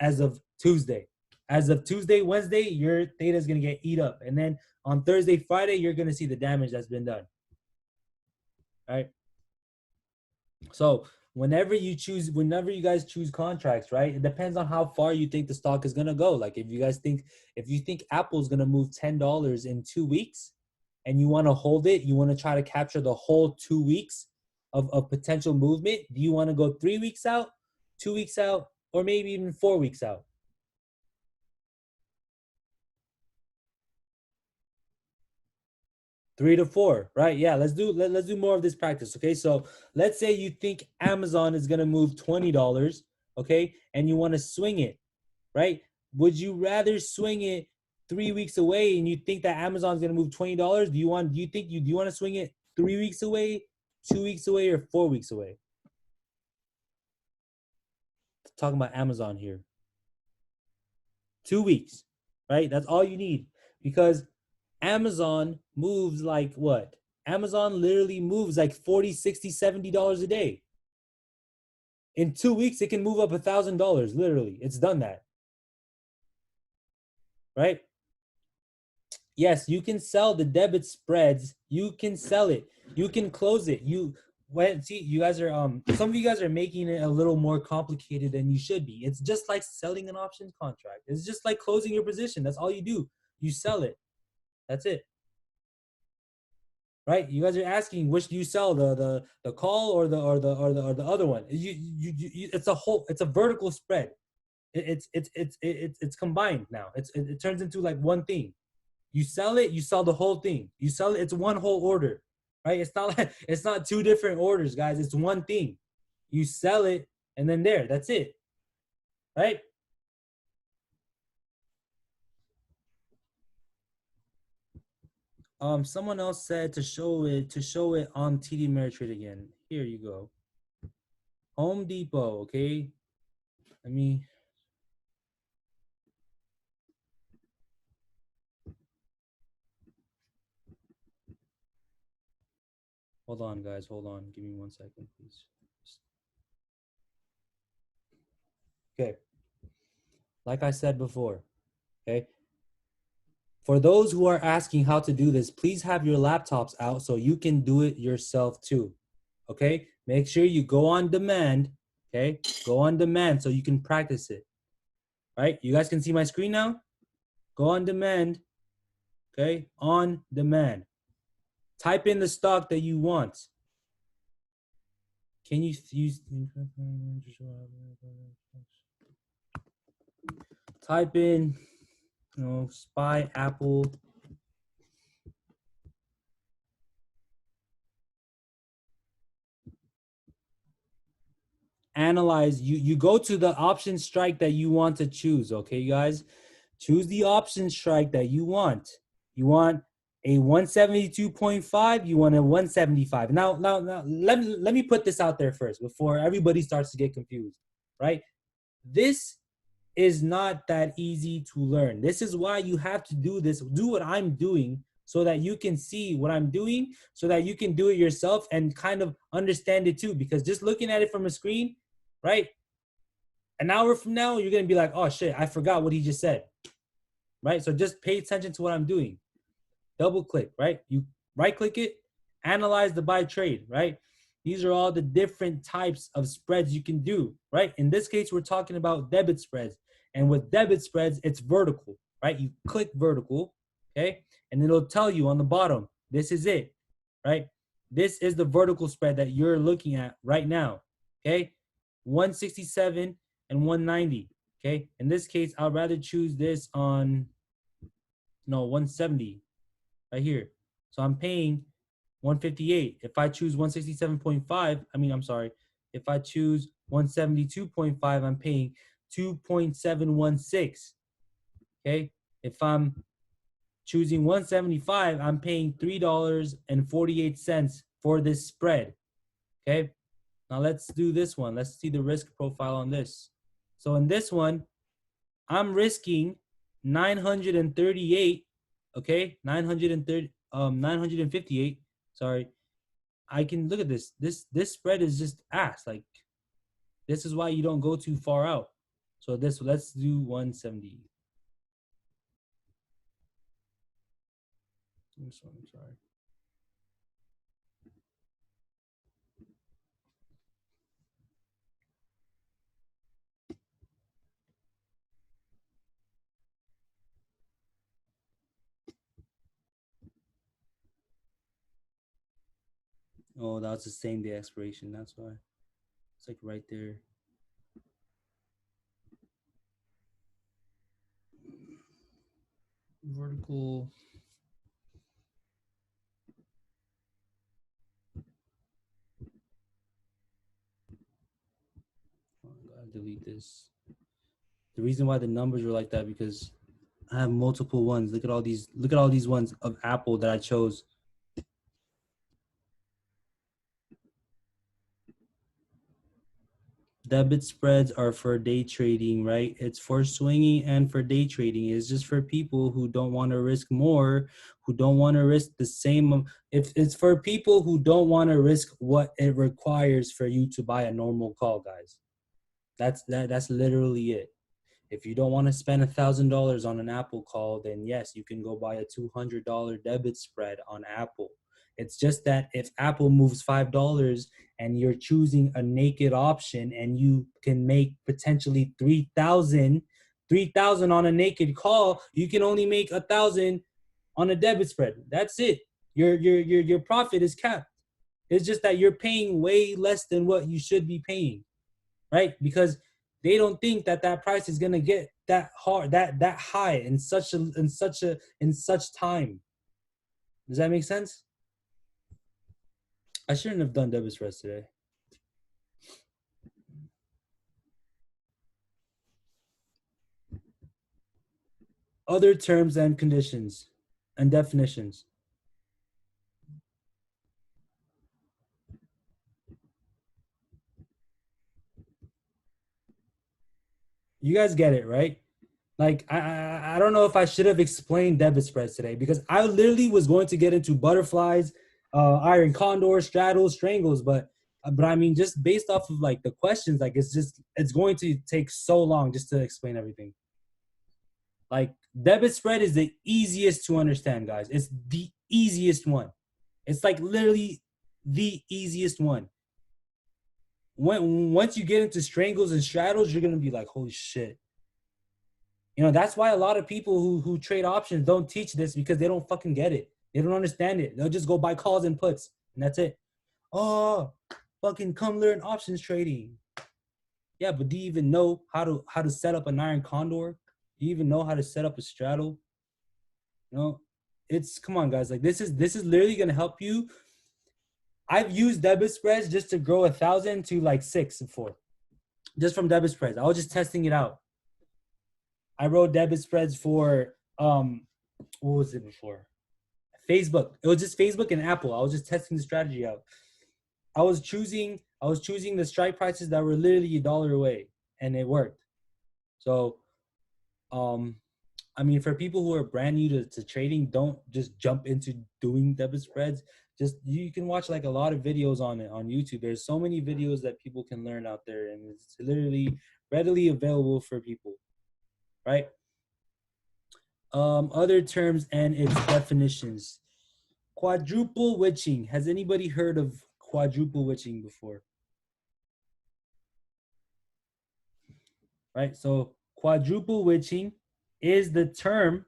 as of Tuesday. As of Tuesday, Wednesday, your theta is going to get eat up. And then on Thursday, Friday, you're going to see the damage that's been done. All right. So whenever you guys choose contracts, right, it depends on how far you think the stock is going to go. Like if you think Apple's going to move $10 in 2 weeks and you want to hold it, you want to try to capture the whole 2 weeks of potential movement. Do you want to go 3 weeks out, 2 weeks out, or maybe even 4 weeks out? 3 to 4, right? Yeah, let's do more of this practice. Okay, so let's say you think Amazon is gonna move $20, okay, and you want to swing it, right? Would you rather swing it 3 weeks away and you think that Amazon's gonna move $20? Do you want to swing it 3 weeks away, 2 weeks away, or 4 weeks away? Talking about Amazon here. 2 weeks, right? That's all you need, because Amazon moves like what? Amazon literally moves like $40, $60, $70 a day. In 2 weeks, it can move up $1,000. Literally, it's done that. Right? Yes, you can sell the debit spreads. You can sell it. You can close it. See, you guys are some of you guys are making it a little more complicated than you should be. It's just like selling an options contract. It's just like closing your position. That's all you do. You sell it. That's it. Right? You guys are asking which do you sell, the call or the other one? It's a vertical spread. It's combined now. It turns into like one thing. You sell it, you sell the whole thing. You sell it, it's one whole order. Right? It's not two different orders, guys. It's one thing. You sell it and then that's it. Right? Someone else said to show it on TD Ameritrade again. Here you go. Home Depot, okay? Hold on, guys. Hold on. Give me 1 second, please. Okay. Like I said before, okay? For those who are asking how to do this, please have your laptops out so you can do it yourself too, okay? Make sure you go on demand, okay? Go on demand so you can practice it, right? You guys can see my screen now? Go on demand, okay? On demand. Type in the stock that you want. Can you use... Type in, SPY Apple. Analyze. You go to the option strike that you want to choose, okay, guys? Choose the option strike that you want. You want a 172.5, you want a 175. Now let me put this out there first before everybody starts to get confused, right? This is not that easy to learn. This is why you have to do this. Do what I'm doing so that you can see what I'm doing, so that you can do it yourself and kind of understand it too. Because just looking at it from a screen, right? An hour from now, you're going to be like, oh shit, I forgot what he just said, right? So just pay attention to what I'm doing. Double click, right? You right click it, analyze the buy trade, right? These are all the different types of spreads you can do, right? In this case, we're talking about debit spreads. And with debit spreads, it's vertical, right? You click vertical, okay? And it'll tell you on the bottom, this is it, right? This is the vertical spread that you're looking at right now, okay? 167 and 190, okay? In this case, I'd rather choose this on, 170 right here. So I'm paying 158. If I choose 167.5, if I choose 172.5, I'm paying 2.716. Okay. If I'm choosing 175, I'm paying $3.48 for this spread. Okay. Now let's do this one. Let's see the risk profile on this. So in this one, I'm risking 938. Okay. 958. Sorry. I can look at this. This spread is just ass. Like, this is why you don't go too far out. So let's do 170. I'm sorry. Oh, that was the same day expiration. That's why. It's like right there. Vertical. Oh, I gotta delete this. The reason why the numbers were like that because I have multiple ones. Look at all these. Look at all these ones of Apple that I chose. Debit spreads are for day trading, right? It's for swinging and for day trading. It's just for people who don't want to risk more, who don't want to risk the same. If it's for people who don't want to risk what it requires for you to buy a normal call, guys. That's literally it. If you don't want to spend $1,000 on an Apple call, then yes, you can go buy a $200 debit spread on Apple. It's just that if Apple moves $5 and you're choosing a naked option and you can make potentially 3,000 on a naked call, you can only make 1,000 on a debit spread. That's it. Your profit is capped. It's just that you're paying way less than what you should be paying, right? Because they don't think that that price is gonna get that hard, that high in such time. Does that make sense? I shouldn't have done debit spreads today. Other terms and conditions and definitions. You guys get it, right? Like I don't know if I should have explained debit spreads today because I literally was going to get into butterflies, iron condor, straddles, strangles, but I mean just based off of like the questions, like it's going to take so long just to explain everything. Like debit spread is the easiest to understand, guys. It's the easiest one. It's like literally the easiest one. Once you get into strangles and straddles, you're gonna be like, holy shit. You know, that's why a lot of people who trade options don't teach this because they don't fucking get it. They don't understand it. They'll just go buy calls and puts, and that's it. Oh, fucking come learn options trading. Yeah, but do you even know how to set up an iron condor? Do you even know how to set up a straddle? You know, it's come on, guys. Like this is literally gonna help you. I've used debit spreads just to grow 1,000 to like 6 before, just from debit spreads. I was just testing it out. I wrote debit spreads for what was it before? Facebook. It was just Facebook and Apple. I was just testing the strategy out. I was choosing the strike prices that were literally $1 away, and it worked. So, um, I mean, for people who are brand new to trading, don't just jump into doing debit spreads. Just you can watch like a lot of videos on it on YouTube. There's so many videos that people can learn out there, and it's literally readily available for people, right? Other terms and its definitions. Quadruple witching. Has anybody heard of quadruple witching before? Right. So quadruple witching is the term,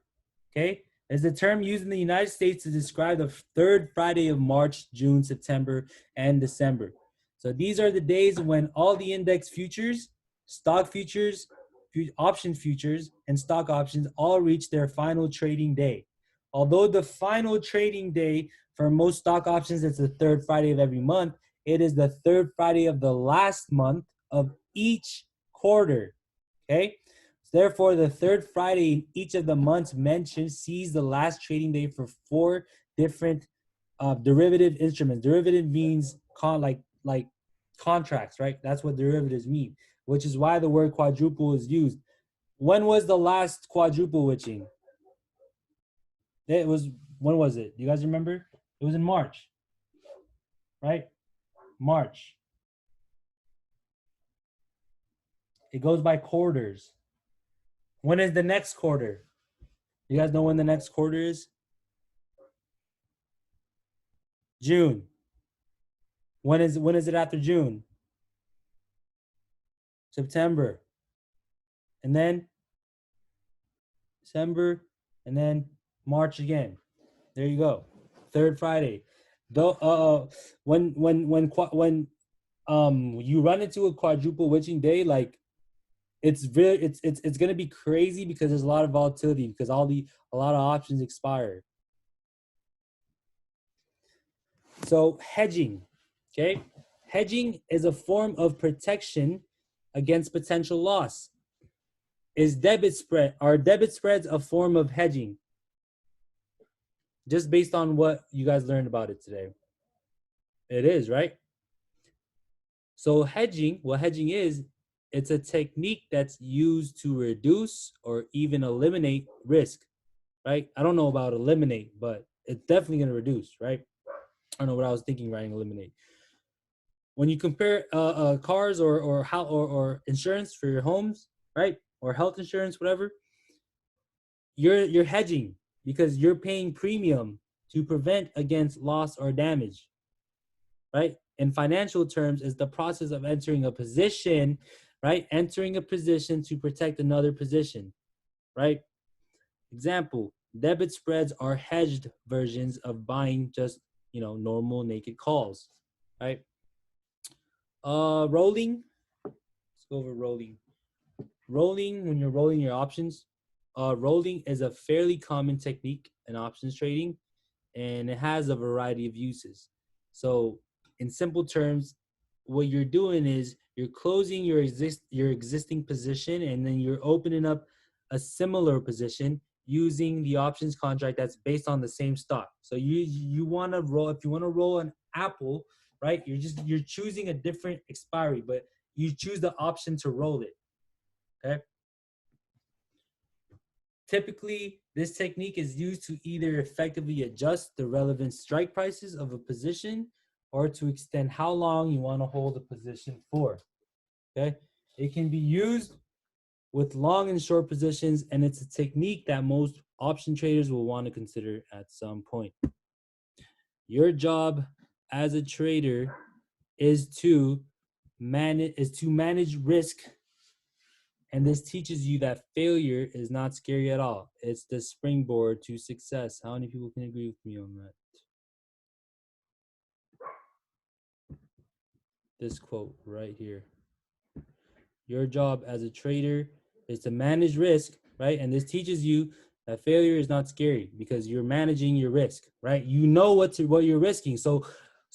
okay, is the term used in the United States to describe the third Friday of March, June, September, and December. So these are the days when all the index futures, stock futures, option futures, and stock options all reach their final trading day. Although the final trading day for most stock options is the third Friday of every month, it is the third Friday of the last month of each quarter. Okay. So therefore, the third Friday in each of the months mentioned sees the last trading day for 4 different derivative instruments. Derivative means like contracts, right? That's what derivatives mean, which is why the word quadruple is used. When was the last quadruple witching? It was when was it? Do you guys remember? It was in March, right? March. It goes by quarters. When is the next quarter? You guys know when the next quarter is? June. When is it after June? September. And then December, and then March again. There you go. Third Friday. Though when you run into a quadruple witching day, like it's gonna be crazy because there's a lot of volatility because a lot of options expire. So hedging, okay? Hedging is a form of protection against potential loss. Are debit spreads a form of hedging? Just based on what you guys learned about it today. It is, right? So hedging, what hedging is, it's a technique that's used to reduce or even eliminate risk, right? I don't know about eliminate, but it's definitely going to reduce, right? I don't know what I was thinking writing eliminate. When you compare cars or insurance for your homes, right? Or health insurance, whatever, you're hedging because you're paying premium to prevent against loss or damage, right? In financial terms, is the process of entering a position, right? Entering a position to protect another position, right? Example, debit spreads are hedged versions of buying just, normal naked calls, right? Rolling, let's go over rolling. Rolling, when you're rolling your options, rolling is a fairly common technique in options trading, and it has a variety of uses. So in simple terms, what you're doing is you're closing your existing position, and then you're opening up a similar position using the options contract that's based on the same stock. So you want to roll, if you want to roll an apple, right? You're choosing a different expiry, but you choose the option to roll it. Okay. Typically, this technique is used to either effectively adjust the relevant strike prices of a position or to extend how long you want to hold a position for. Okay. It can be used with long and short positions, and it's a technique that most option traders will want to consider at some point. Your job as a trader is to manage risk, and this teaches you that failure is not scary at all. It's the springboard to success. How many people can agree with me on that? This quote right here. Your job as a trader is to manage risk, right? And this teaches you that failure is not scary because you're managing your risk, right? You know what you're risking. So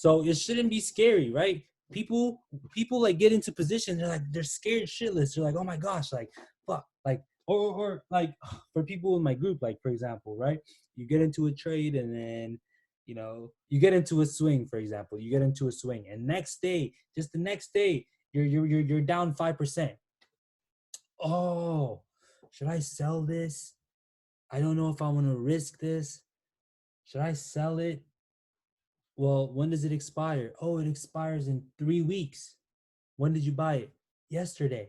it shouldn't be scary, right? People like get into positions, they're scared shitless. They're like, oh my gosh, like fuck, like or like for people in my group, like for example, right? You get into a trade and then you get into a swing, for example. You get into a swing, and just the next day, you're down 5%. Oh, should I sell this? I don't know if I want to risk this. Should I sell it? Well, when does it expire? Oh, it expires in 3 weeks. When did you buy it? Yesterday.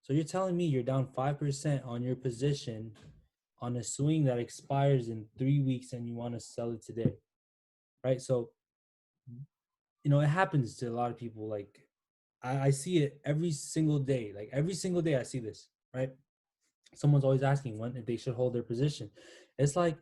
So you're telling me you're down 5% on your position on a swing that expires in 3 weeks and you want to sell it today, right? So, it happens to a lot of people. Like, I see it every single day. Like every single day I see this, right? Someone's always asking when they should hold their position. It's like,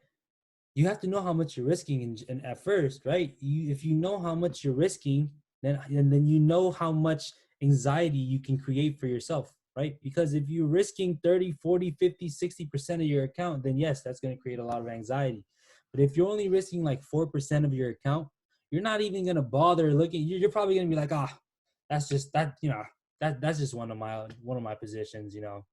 you have to know how much you're risking and at first, right? If you know how much you're risking, then you know how much anxiety you can create for yourself, right? Because if you're risking 30, 40, 50, 60% of your account, then yes, that's going to create a lot of anxiety. But if you're only risking like 4% of your account, you're not even going to bother looking. You're probably going to be like, that's just that, that's just one of my positions, you know,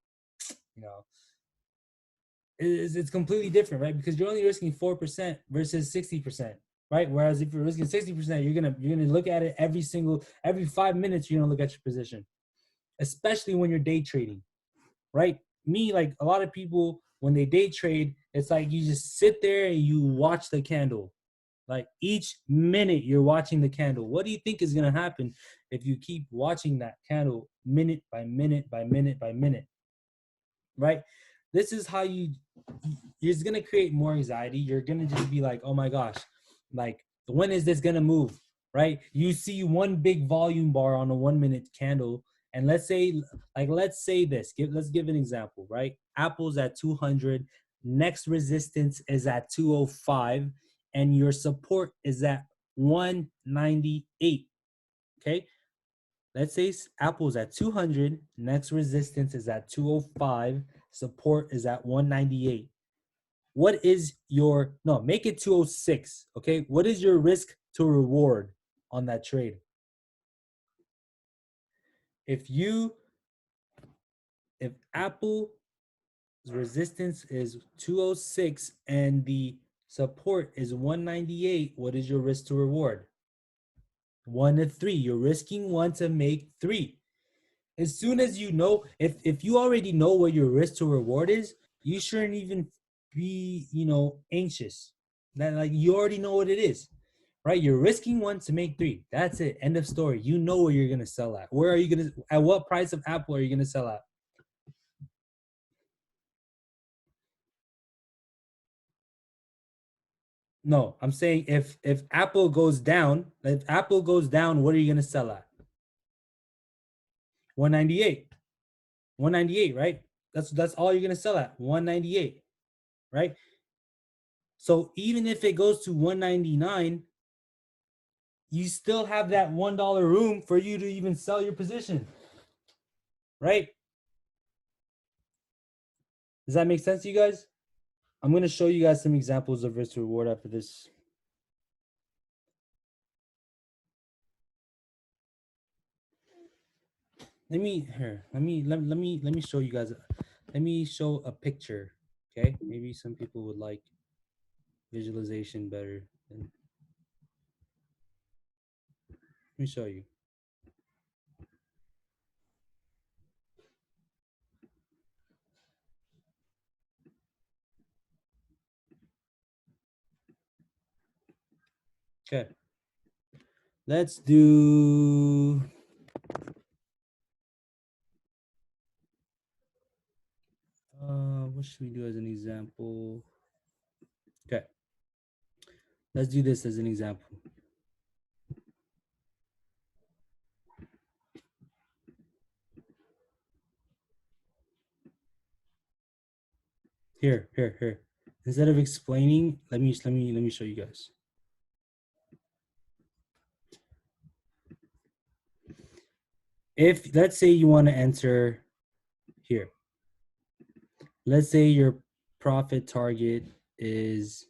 it's completely different, right? Because you're only risking 4% versus 60%, right? Whereas if you're risking 60%, you're gonna look at it every 5 minutes. You're gonna look at your position, especially when you're day trading, right? Me, like a lot of people, when they day trade, it's like you just sit there and you watch the candle. Like each minute you're watching the candle. What do you think is going to happen if you keep watching that candle minute by minute by minute by minute? Right? This is how you're just going to create more anxiety. You're going to just be like, oh my gosh, like when is this going to move? Right? You see one big volume bar on a 1 minute candle. And let's say this, let's give an example, right? Apple's at 200, next resistance is at 205, and your support is at 198. Okay, let's say Apple's at 200, next resistance is at 205, support is at 198. What is your, no, make it 206, okay? What is your risk to reward on that trade? If Apple's resistance is 206 and the support is 198, what is your risk to reward? 1 to 3. You're risking 1 to make 3. As soon as you know, if you already know what your risk to reward is, you shouldn't even be, anxious. That, like, you already know what it is, right? You're risking 1 to make 3. That's it. End of story. You know where you're gonna sell at. Where are you gonna? At what price of Apple are you gonna sell at? No, I'm saying if Apple goes down, what are you gonna sell at? 198. 198, right? That's all you're gonna sell at. 198, right? So even if it goes to 199, you still have that $1 room for you to even sell your position, right? Does that make sense to you guys? I'm gonna show you guys some examples of risk to reward after this. Let me show you guys. Let me show a picture. Okay, maybe some people would like visualization better. Let me show you. Okay, let's do. What should we do as an example? Okay, let's do this as an example. Here. Instead of explaining, let me show you guys. If let's say you want to enter here, let's say your profit target is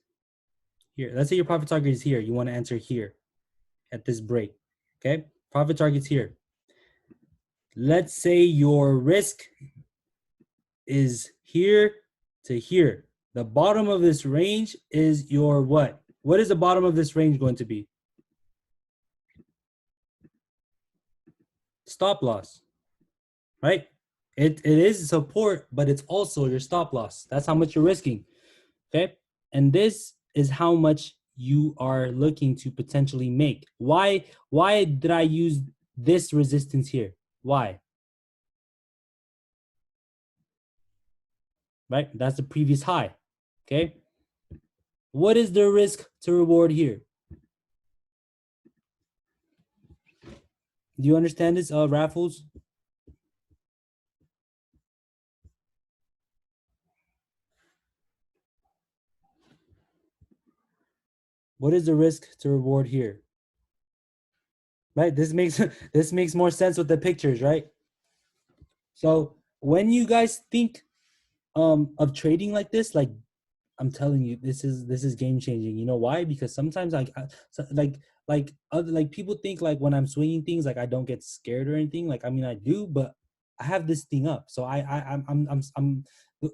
here. Let's say your profit target is here. You want to enter here at this break. Okay, profit target's here. Let's say your risk is here to here. The bottom of this range is your what? What is the bottom of this range going to be? Stop loss, right? It is support, but it's also your stop loss. That's how much you're risking, okay? And this is how much you are looking to potentially make. Why did I use this resistance here? Why? Right? That's the previous high, okay? What is the risk to reward here? Do you understand this, Raffles? What is the risk to reward here? Right? This makes more sense with the pictures, right? So when you guys think of trading like this, like I'm telling you, this is game changing. You know why? Because sometimes like people think like when I'm swinging things, like I don't get scared or anything. Like I mean I do, but I have this thing up. So I'm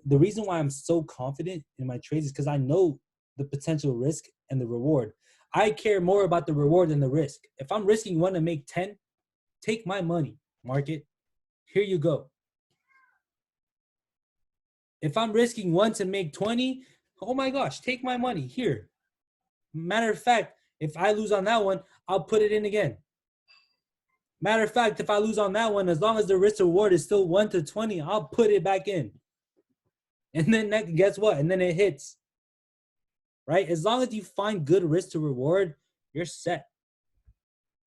the reason why I'm so confident in my trades is because I know the potential risk and the reward. I care more about the reward than the risk. If I'm risking 1 to make 10, take my money, market. Here you go. If I'm risking 1 to make 20, oh my gosh, take my money here. Matter of fact, If I lose on that one, I'll put it in again. Matter of fact, if I lose on that one, as long as the risk reward is still 1 to 20, I'll put it back in. And then guess what? And then it hits. Right? As long as you find good risk to reward, you're set.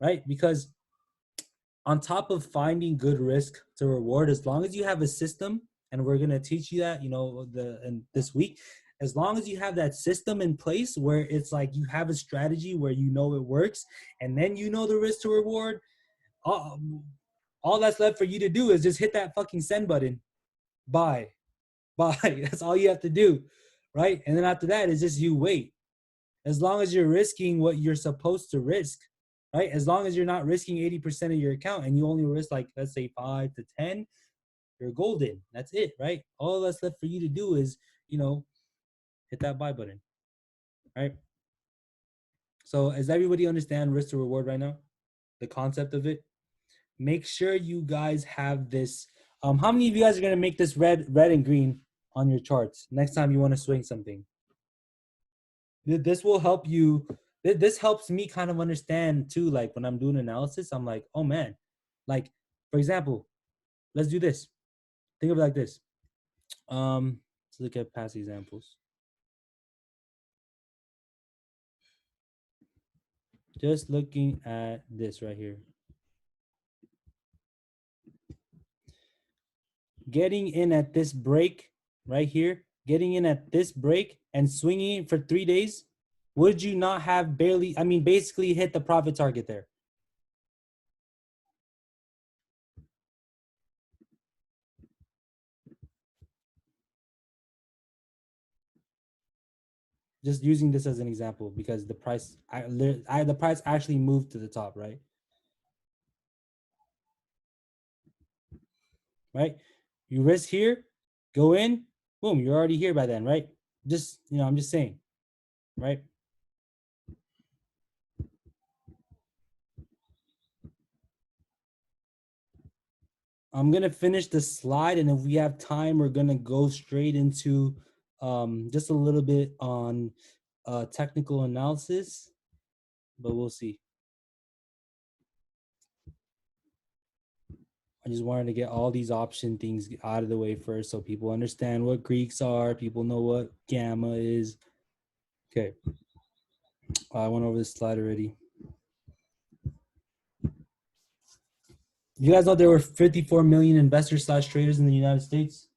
Right? Because on top of finding good risk to reward, as long as you have a system, and we're going to teach you that, this week, as long as you have that system in place where it's like you have a strategy where you know it works, and then you know the risk to reward, all that's left for you to do is just hit that fucking send button. Buy. That's all you have to do, right? And then after that, it's just you wait. As long as you're risking what you're supposed to risk, right? As long as you're not risking 80% of your account and you only risk like, let's say 5 to 10, you're golden. That's it, right? All that's left for you to do is, hit that buy button, right? So does everybody understand risk to reward right now? The concept of it? Make sure you guys have this. How many of you guys are going to make this red and green on your charts next time you want to swing something? This will help you. This helps me kind of understand too. Like when I'm doing analysis, I'm like, oh man, like for example, let's do this. Think of it like this. Let's look at past examples. Just looking at this right here. Getting in at this break right here, getting in at this break and swinging it for 3 days, would you not have basically hit the profit target there? Just using this as an example because the price actually moved to the top, right? Right? You risk here, go in, boom, you're already here by then, right? Just, I'm just saying, right? I'm going to finish the slide, and if we have time, we're going to go straight into just a little bit on technical analysis, but we'll see. I just wanted to get all these option things out of the way first so people understand what Greeks are, people know what gamma is. Okay. I went over this slide already. You guys know there were 54 million investors / traders in the United States?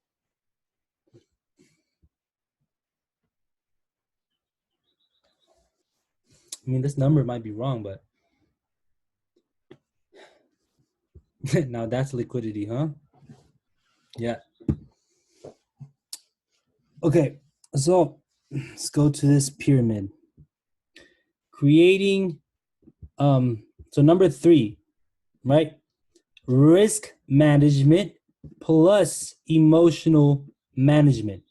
I mean, this number might be wrong, but now that's liquidity, huh? Yeah. Okay, so let's go to this pyramid. Creating, so number 3, right? Risk management plus emotional management.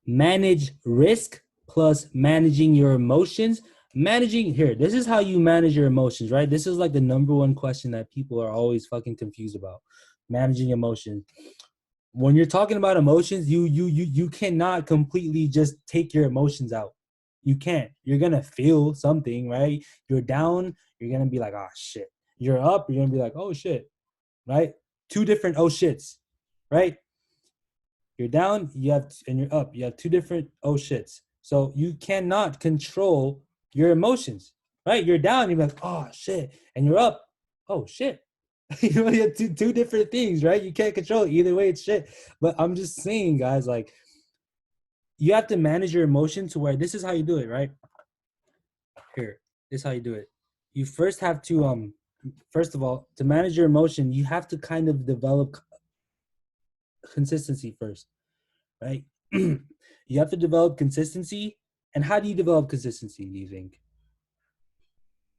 Manage risk plus managing your emotions. This is how you manage your emotions, right? This is like the number one question that people are always fucking confused about. Managing emotions. When you're talking about emotions, you cannot completely just take your emotions out. You can't. You're gonna feel something, right? You're down, you're gonna be like, oh shit. You're up, you're gonna be like, oh shit, right? 2 different oh shits, right? You're down, and you're up. You have 2 different oh shits. So you cannot control your emotions, right? You're down, you're like, oh shit, and you're up, oh shit. You have two different things, right? You can't control it. Either way, it's shit. But I'm just saying, guys, like you have to manage your emotion to where this is how you do it, right? Here, this is how you do it. You first have to first of all, to manage your emotion, you have to kind of develop consistency first, right? You have to develop consistency. And how do you develop consistency, do you think?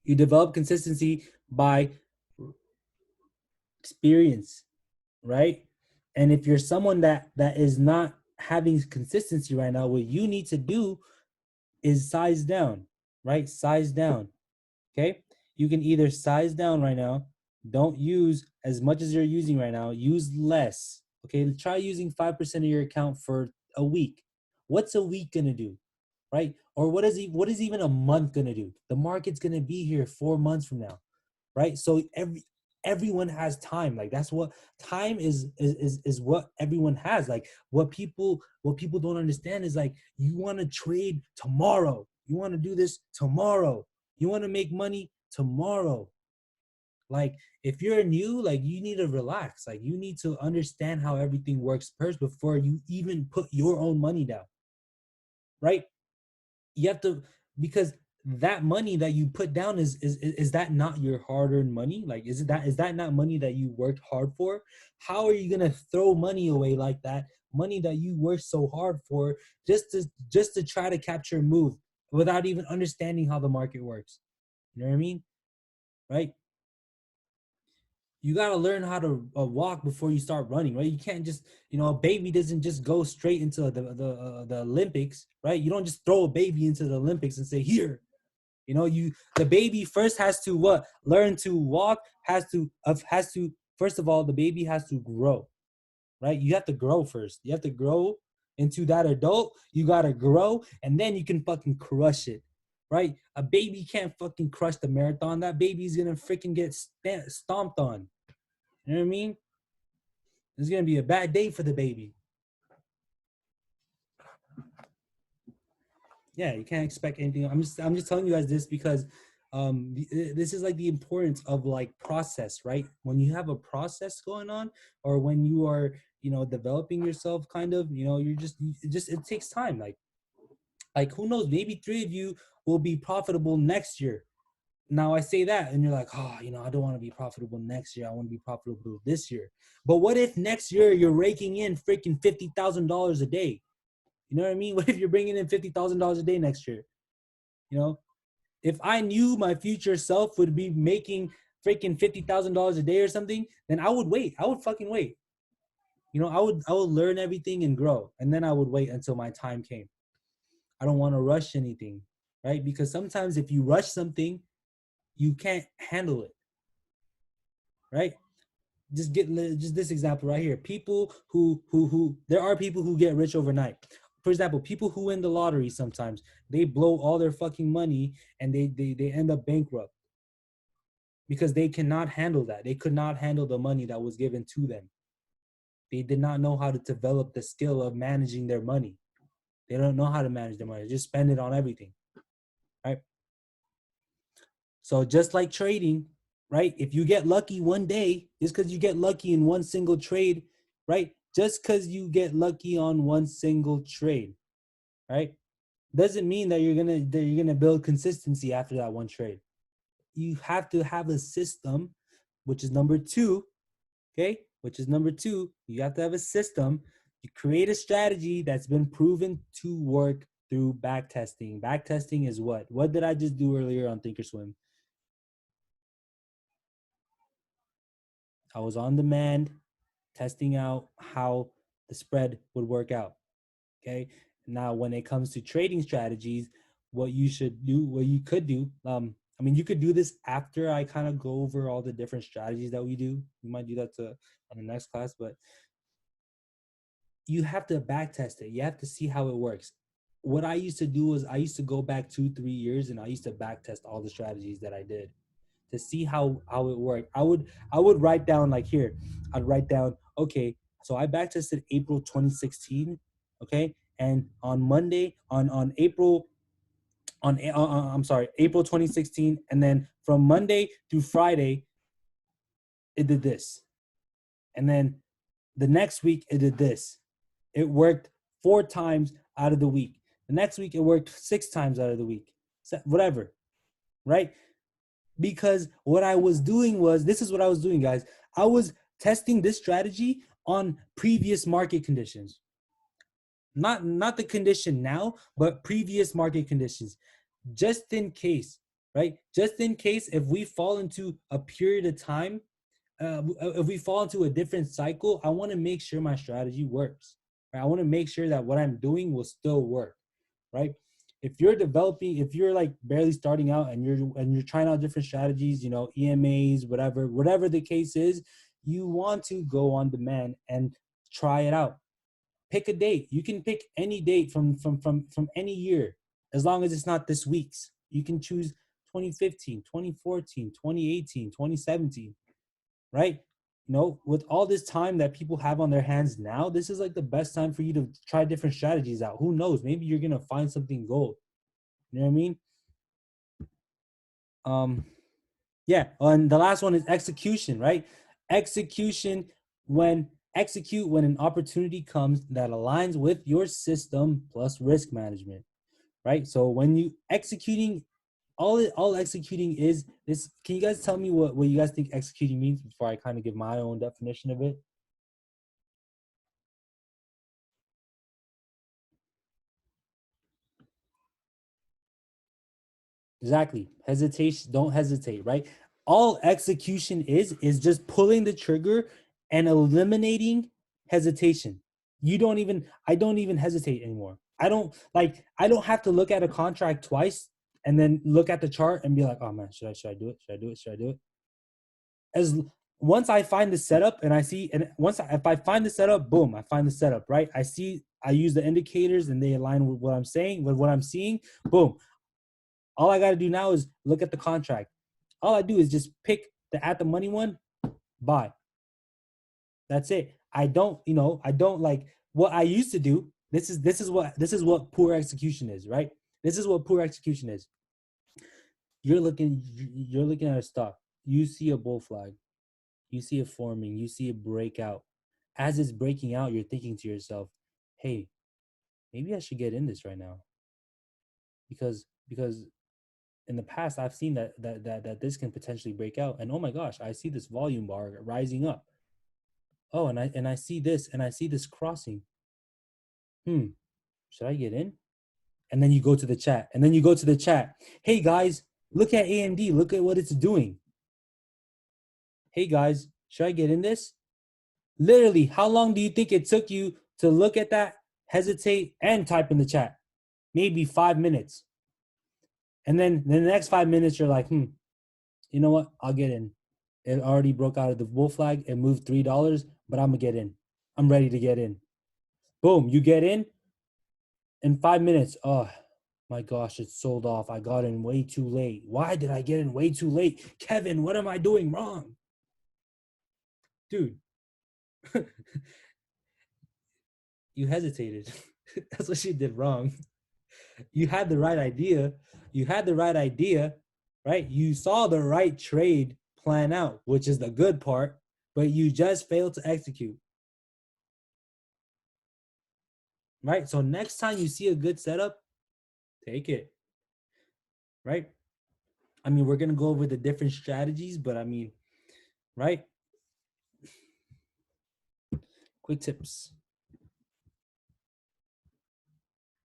You develop consistency by experience, right? And if you're someone that is not having consistency right now, what you need to do is size down, right? Size down, okay? You can either size down right now, don't use as much as you're using right now, use less, okay? Try using 5% of your account for a week. What's a week gonna do? right? Or what is even a month gonna do? The market's gonna be here 4 months from now, right? So everyone has time. Like that's what time is what everyone has. Like what people don't understand is like you want to trade tomorrow. You want to do this tomorrow. You want to make money tomorrow. Like if you're new, like you need to relax. Like you need to understand how everything works first before you even put your own money down, right? You have to, because that money that you put down is that not your hard-earned money? Like is that not money that you worked hard for? How are you gonna throw money away like that, money that you worked so hard for, just to try to capture a move without even understanding how the market works? You know what I mean? Right? You got to learn how to walk before you start running, right? You can't just, a baby doesn't just go straight into the Olympics, right? You don't just throw a baby into the Olympics and say, here, the baby first has to what? Learn to walk, has to first of all, the baby has to grow, right? You have to grow first. You have to grow into that adult. You got to grow and then you can fucking crush it, right? A baby can't fucking crush the marathon. That baby's going to freaking get stomped on. You know what I mean? It's going to be a bad day for the baby. Yeah, you can't expect anything. I'm just telling you guys this because this is like the importance of like process, right? When you have a process going on, or when you are, developing yourself, kind of, it takes time. Like who knows? Maybe three of you will be profitable next year. Now I say that, and you're like, oh, I don't want to be profitable next year. I want to be profitable this year. But what if next year you're raking in freaking $50,000 a day? You know what I mean? What if you're bringing in $50,000 a day next year? You know, if I knew my future self would be making freaking $50,000 a day or something, then I would wait. I would fucking wait. I would learn everything and grow, and then I would wait until my time came. I don't want to rush anything, right? Because sometimes if you rush something, you can't handle it, right? Just this example right here. People who there are people who get rich overnight. For example, people who win the lottery, sometimes they blow all their fucking money and they end up bankrupt because they cannot handle that. They could not handle the money that was given to them. They did not know how to develop the skill of managing their money. They don't know how to manage their money. They just spend it on everything, right? So just like trading, right? If you get lucky one day, just because you get lucky in one single trade, right? Just because you get lucky on one single trade, right? Doesn't mean that you're gonna build consistency after that one trade. You have to have a system, which is number two, okay? Which is number two. You have to have a system. You create a strategy that's been proven to work through back testing. Back testing is what? What did I just do earlier on Thinkorswim? I was on demand testing out how the spread would work out. Okay. Now, when it comes to trading strategies, what you should do, what you could do, I mean, you could do this after I kind of go over all the different strategies that we do. We might do that on the next class, but you have to back test it. You have to see how it works. What I used to do is I used to go back 2-3 years and I used to back test all the strategies that I did to see how it worked. I would write down, like, here. I'd write down, okay, so I backtested April 2016, okay, and on Monday on April I'm sorry, April 2016, and then from Monday through Friday it did this, and then the next week it did this. It worked 4 times out of the week. The next week it worked 6 times out of the week. So whatever, right? Because what I was doing was, this is what I was doing, guys. I was testing this strategy on previous market conditions. Not the condition now, but previous market conditions. Just in case, right? Just in case if we fall into a period of time, if we fall into a different cycle, I want to make sure my strategy works. Right? I want to make sure that what I'm doing will still work, right? If you're like barely starting out and you're trying out different strategies, EMAs, whatever the case is, you want to go on demand and try it out. Pick a date. You can pick any date from any year. as long as it's not this week's. You can choose 2015, 2014, 2018, 2017, right? You know, with all this time that people have on their hands now, this is like the best time for you to try different strategies out. Who knows? Maybe you're gonna find something gold. You know what I mean? Yeah. And the last one is execution, right? Execution when execute when an opportunity comes that aligns with your system plus risk management, right? So when you executing, all executing is this. Can you guys tell me what you guys think executing means before I kind of give my own definition of it? Exactly. Hesitation, don't hesitate, right? All execution is just pulling the trigger and eliminating hesitation. You don't even I don't even hesitate anymore. I don't have to look at a contract twice and then look at the chart and be like, "Oh man, should I do it? Should I do it? Should I do it?" As once I find the setup and I see and if I find the setup, boom, I find the setup, right? I use the indicators and they align with what I'm saying, with what I'm seeing, boom. All I got to do now is look at the contract. All I do is just pick the at the money one, buy. That's it. I don't like what I used to do. This is what poor execution is, right? This is what poor execution is. You're looking at a stock. You see a bull flag. You see it forming. You see it break out. As it's breaking out, you're thinking to yourself, "Hey, maybe I should get in this right now." Because in the past I've seen that this can potentially break out, and oh my gosh, I see this volume bar rising up. Oh, and I see this and I see this crossing. Should I get in? And then you go to the chat. And then you go to the chat. Hey guys, look at AMD. Look at what it's doing. Hey guys, should I get in this? Literally, how long do you think it took you to look at that, hesitate, and type in the chat? Maybe 5 minutes. And then the next 5 minutes, you're like, you know what? I'll get in. It already broke out of the bull flag. It moved $3, but I'm gonna get in. I'm ready to get in. Boom, you get in 5 minutes. Oh my gosh, it's sold off. I got in way too late. Why did I get in way too late? Kevin, what am I doing wrong? Dude, you hesitated. That's what you did wrong. You had the right idea. You had the right idea, right? You saw the right trade plan out, which is the good part, but you just failed to execute. Right? So next time you see a good setup, take it. Right? I mean, we're gonna go over the different strategies, but I mean, right? Quick tips.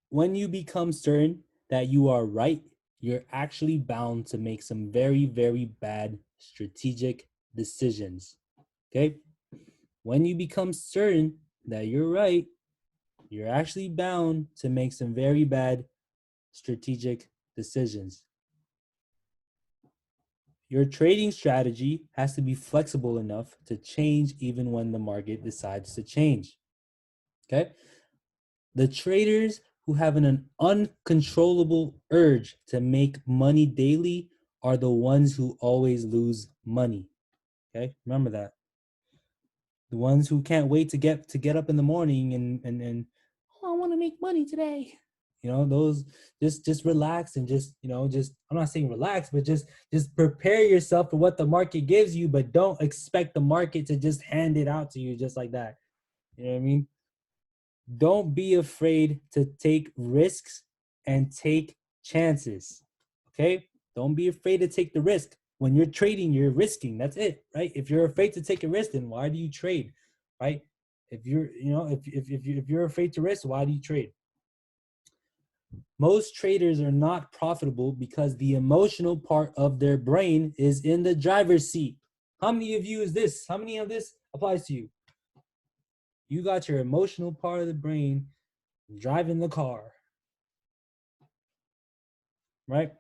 When you become certain that you are right, you're actually bound to make some very, very bad strategic decisions. Okay? When you become certain that you're right, you're actually bound to make some very bad strategic decisions. Your trading strategy has to be flexible enough to change even when the market decides to change. Okay? The traders who have an uncontrollable urge to make money daily are the ones who always lose money. Okay? Remember that. The ones who can't wait to get up in the morning and oh, I want to make money today. You know, those just relax and just, just I'm not saying relax, but just prepare yourself for what the market gives you, but don't expect the market to just hand it out to you just like that. You know what I mean? Don't be afraid to take risks and take chances. Okay? Don't be afraid to take the risk. When you're trading, you're risking. That's it, right? If you're afraid to take a risk, then why do you trade? Right? If you're, if you're afraid to risk, why do you trade? Most traders are not profitable because the emotional part of their brain is in the driver's seat. How many of you is this? How many of this applies to you? You got your emotional part of the brain driving the car, right?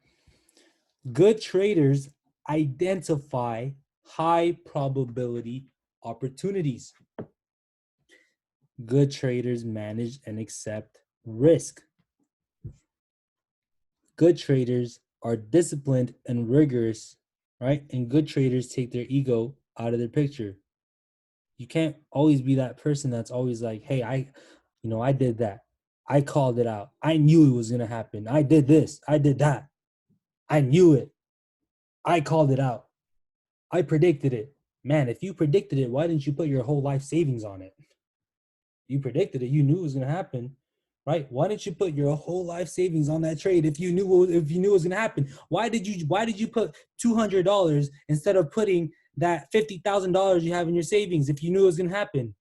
Good traders identify high probability opportunities. Good traders manage and accept risk. good traders are disciplined and rigorous, right? And good traders take their ego out of their picture. You can't always be that person that's always like, hey, I did that. I called it out. I knew it was going to happen. I did this. I did that. I knew it. I called it out. I predicted it. Man, if you predicted it, why didn't you put your whole life savings on it? You predicted it. You knew it was going to happen, right? Why didn't you put your whole life savings on that trade if you knew it was going to happen? Why did you put $200 instead of putting that $50,000 you have in your savings if you knew it was going to happen?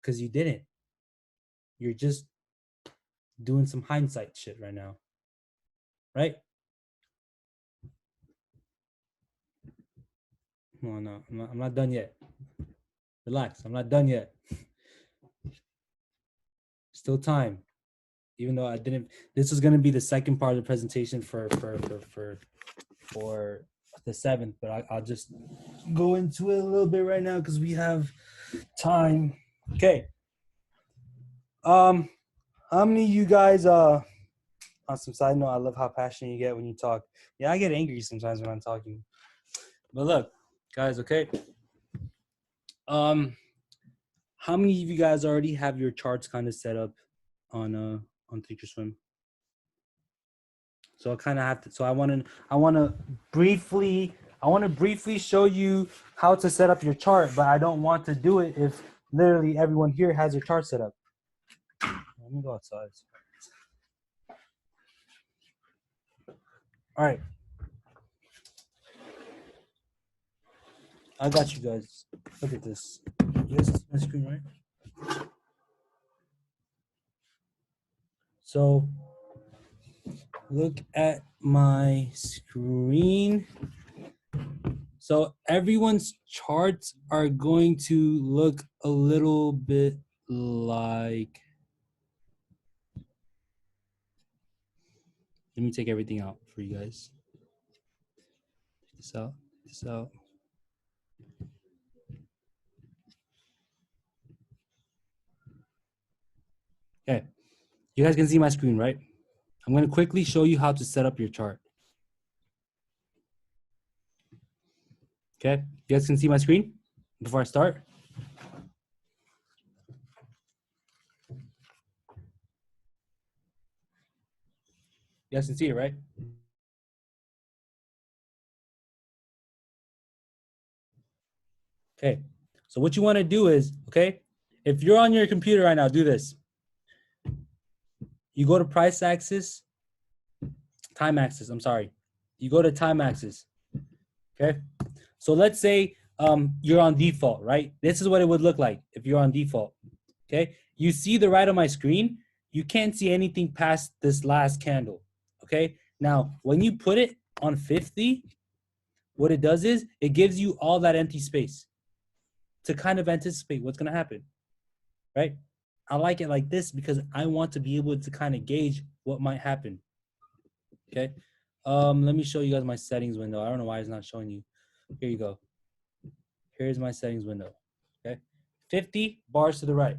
Because you didn't. You're just doing some hindsight shit right now, right? No, I'm not done yet. Relax, I'm not done yet. Still time. Even though I didn't, this is going to be the second part of the presentation for the 7th, but I'll just go into it a little bit right now because we have time. Okay. How many of you guys, on some side note, I love how passionate you get when you talk. Yeah, I get angry sometimes when I'm talking. But look, guys, okay. How many of you guys already have your charts kind of set up on Thinkorswim? So I kind of have to. So I want to briefly show you how to set up your chart, but I don't want to do it if literally everyone here has their chart set up. Let me go outside. All right. I got you guys. Look at this. You guys see my screen, right? So look at my screen. So everyone's charts are going to look a little bit like, let me take everything out for you guys. Check this out. Check this out. Okay, you guys can see my screen, right? I'm going to quickly show you how to set up your chart. Okay, you guys can see my screen before I start? You guys can see it, right? Okay, so what you want to do is, okay, if you're on your computer right now, do this. You go to price axis, time axis, I'm sorry. You go to time axis, okay? So let's say you're on default, right? This is what it would look like if you're on default, okay? You see the right of my screen, you can't see anything past this last candle, okay? Now, when you put it on 50, what it does is it gives you all that empty space to kind of anticipate what's gonna happen, right? I like it like this because I want to be able to kind of gauge what might happen, okay? Let me show you guys my settings window. I don't know why it's not showing you. Here you go. Here's my settings window, okay? 50 bars to the right.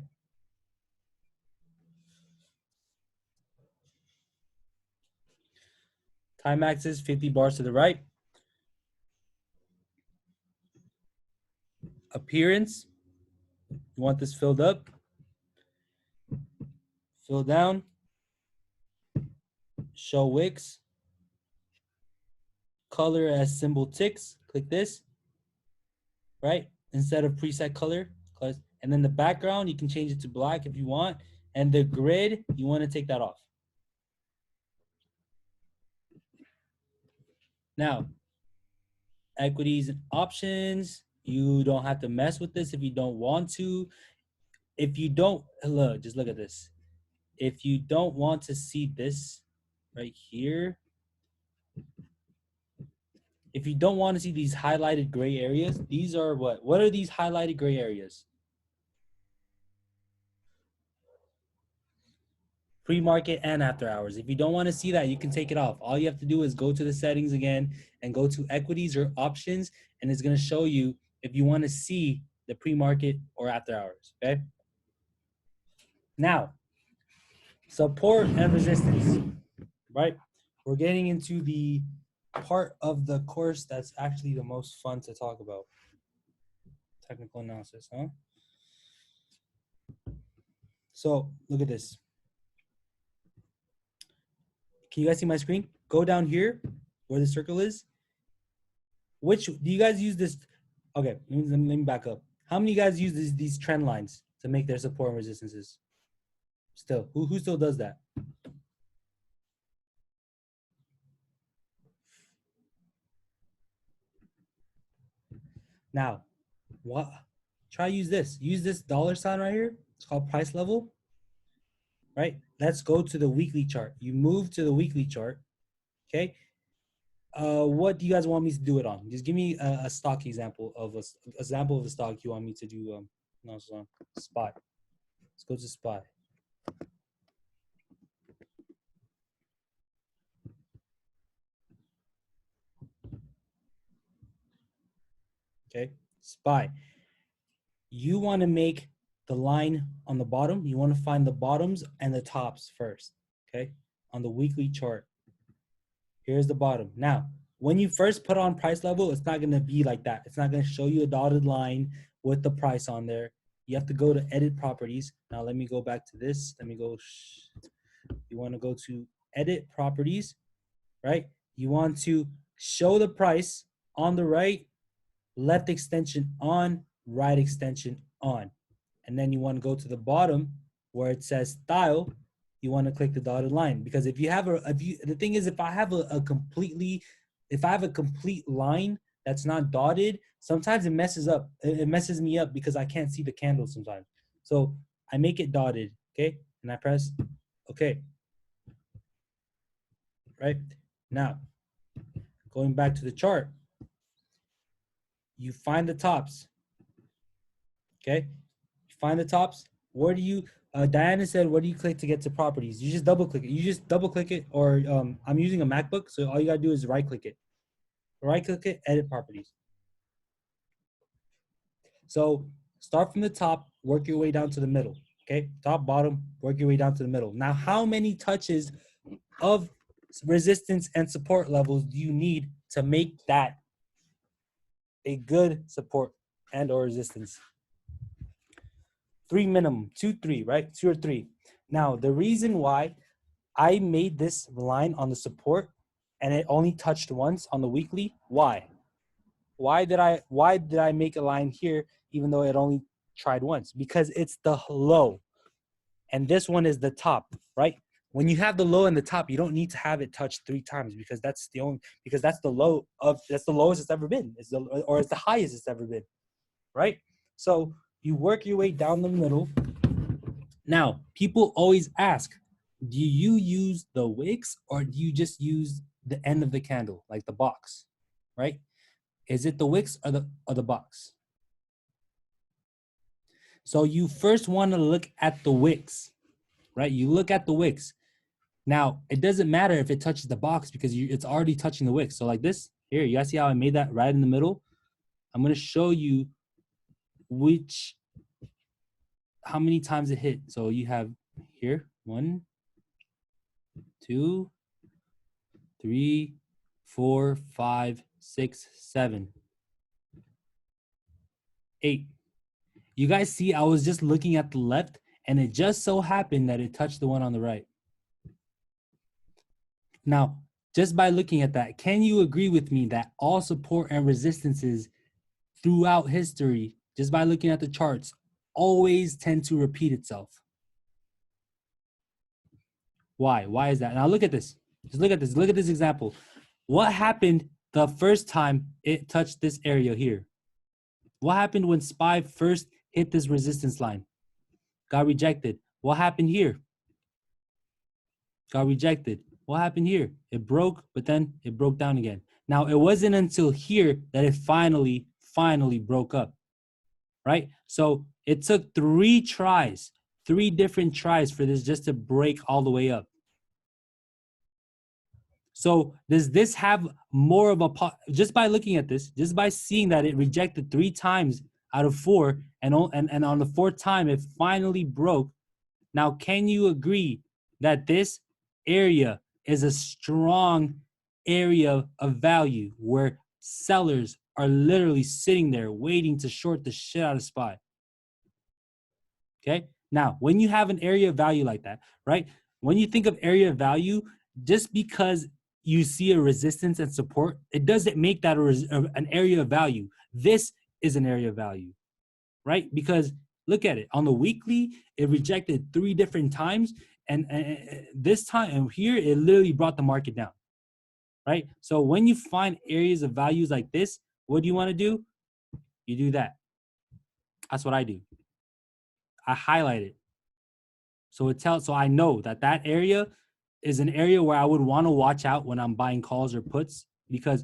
Time axis, 50 bars to the right. Appearance, you want this filled up. Fill down. Show wicks. Color as symbol ticks. Click this, right? Instead of preset color. And then the background, you can change it to black if you want. And the grid, you want to take that off. Now, equities and options, you don't have to mess with this if you don't want to. If you don't, look, just look at this. If you don't want to see this right here, if you don't want to see these highlighted gray areas, these are what? What are these highlighted gray areas? Pre-market and after hours. If you don't want to see that, you can take it off. All you have to do is go to the settings again and go to equities or options, and it's going to show you if you want to see the pre-market or after hours, okay? Now, support and resistance. right? We're getting into the part of the course that's actually the most fun to talk about. Technical analysis, huh? So look at this. Can you guys see my screen? Go down here where the circle is. Which do you guys use this? Okay, let me back up. How many guys use these trend lines to make their support and resistances? Still, who still does that? Now, what? Try use this. Use this dollar sign right here. It's called price level. Right? Let's go to the weekly chart. You move to the weekly chart. Okay. What do you guys want me to do it on? Just give me a stock example of a example of a stock you want me to do. No, so SPY. Let's go to SPY. Okay, SPY. You want to make the line on the bottom. You want to find the bottoms and the tops first. Okay, on the weekly chart. Here's the bottom. Now, when you first put on price level, it's not going to be like that. It's not going to show you a dotted line with the price on there. You have to go to edit properties. Now, let me go back to this. Let me go. You want to go to edit properties, right? You want to show the price on the right, left extension on, right extension on. And then you want to go to the bottom where it says style. You want to click the dotted line, because if you have the thing is, if I have a complete line that's not dotted, sometimes it messes up. It messes me up because I can't see the candle sometimes. So I make it dotted, okay? And I press okay. Right? Now, going back to the chart, you find the tops, okay? You find the tops. Where do you, Diana said, where do you click to get to properties? You just double click it. You just double click it, or I'm using a MacBook, so all you gotta do is right click it. Right click it, edit properties. So start from the top, work your way down to the middle, okay? Top, bottom, work your way down to the middle. Now, how many touches of resistance and support levels do you need to make that a good support and or resistance? 3 minimum, 2, 3, right? 2 or 3. Now, the reason why I made this line on the support and it only touched once on the weekly, why? Why did I make a line here even though it only tried once? Because it's the low. And this one is the top, right? When you have the low and the top, you don't need to have it touch 3 times, because that's the lowest it's ever been. It's the highest it's ever been, right? So you work your way down the middle. Now, people always ask, do you use the wicks or do you just use the end of the candle, like the box, right? Is it the wicks or the box? So you first want to look at the wicks, right? You look at the wicks. Now, it doesn't matter if it touches the box because it's already touching the wicks. So like this, here, you guys see how I made that right in the middle? I'm going to show you how many times it hit. So you have here, 1, 2, 3, 4, 5, 6, 7, 8. You guys see, I was just looking at the left and it just so happened that it touched the one on the right. Now, just by looking at that, can you agree with me that all support and resistances throughout history, just by looking at the charts, always tend to repeat itself? Why? Why is that? Now look at this. Just look at this. Look at this example. What happened the first time it touched this area here? What happened when SPY first hit this resistance line? Got rejected. What happened here? Got rejected. What happened here? It broke, but then it broke down again. Now, it wasn't until here that it finally broke up, right? So it took 3 tries, 3 different tries for this just to break all the way up. So does this have more of a, just by looking at this, just by seeing that it rejected 3 times out of 4, and on the 4th time it finally broke. Now, can you agree that this area is a strong area of value where sellers are literally sitting there waiting to short the shit out of SPY. Okay. Now, when you have an area of value like that, right? When you think of area of value, just because you see a resistance and support, it doesn't make that an area of value. This is an area of value, right? Because look at it. On the weekly, it rejected 3 different times. And this time here, it literally brought the market down, right? So when you find areas of values like this, what do you want to do? You do that. That's what I do. I highlight it. So so I know that that area is an area where I would want to watch out when I'm buying calls or puts, because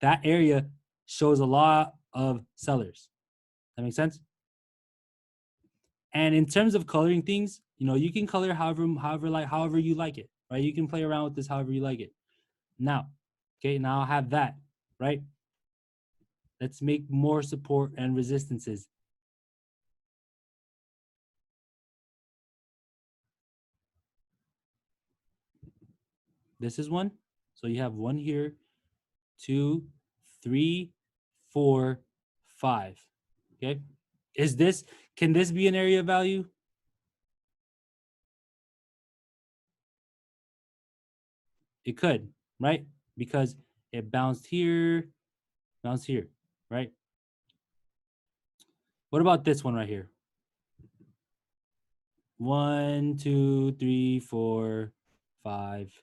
that area shows a lot of sellers. That makes sense? And in terms of coloring things, you know, you can color however you like it, right? You can play around with this however you like it. Now, okay, now I have that, right? Let's make more support and resistances. This is one. So you have 1 here, 2, 3, 4, 5. Okay. Can this be an area of value? It could, right? Because it bounced here, right? What about this one right here? 1, 2, 3, 4, 5.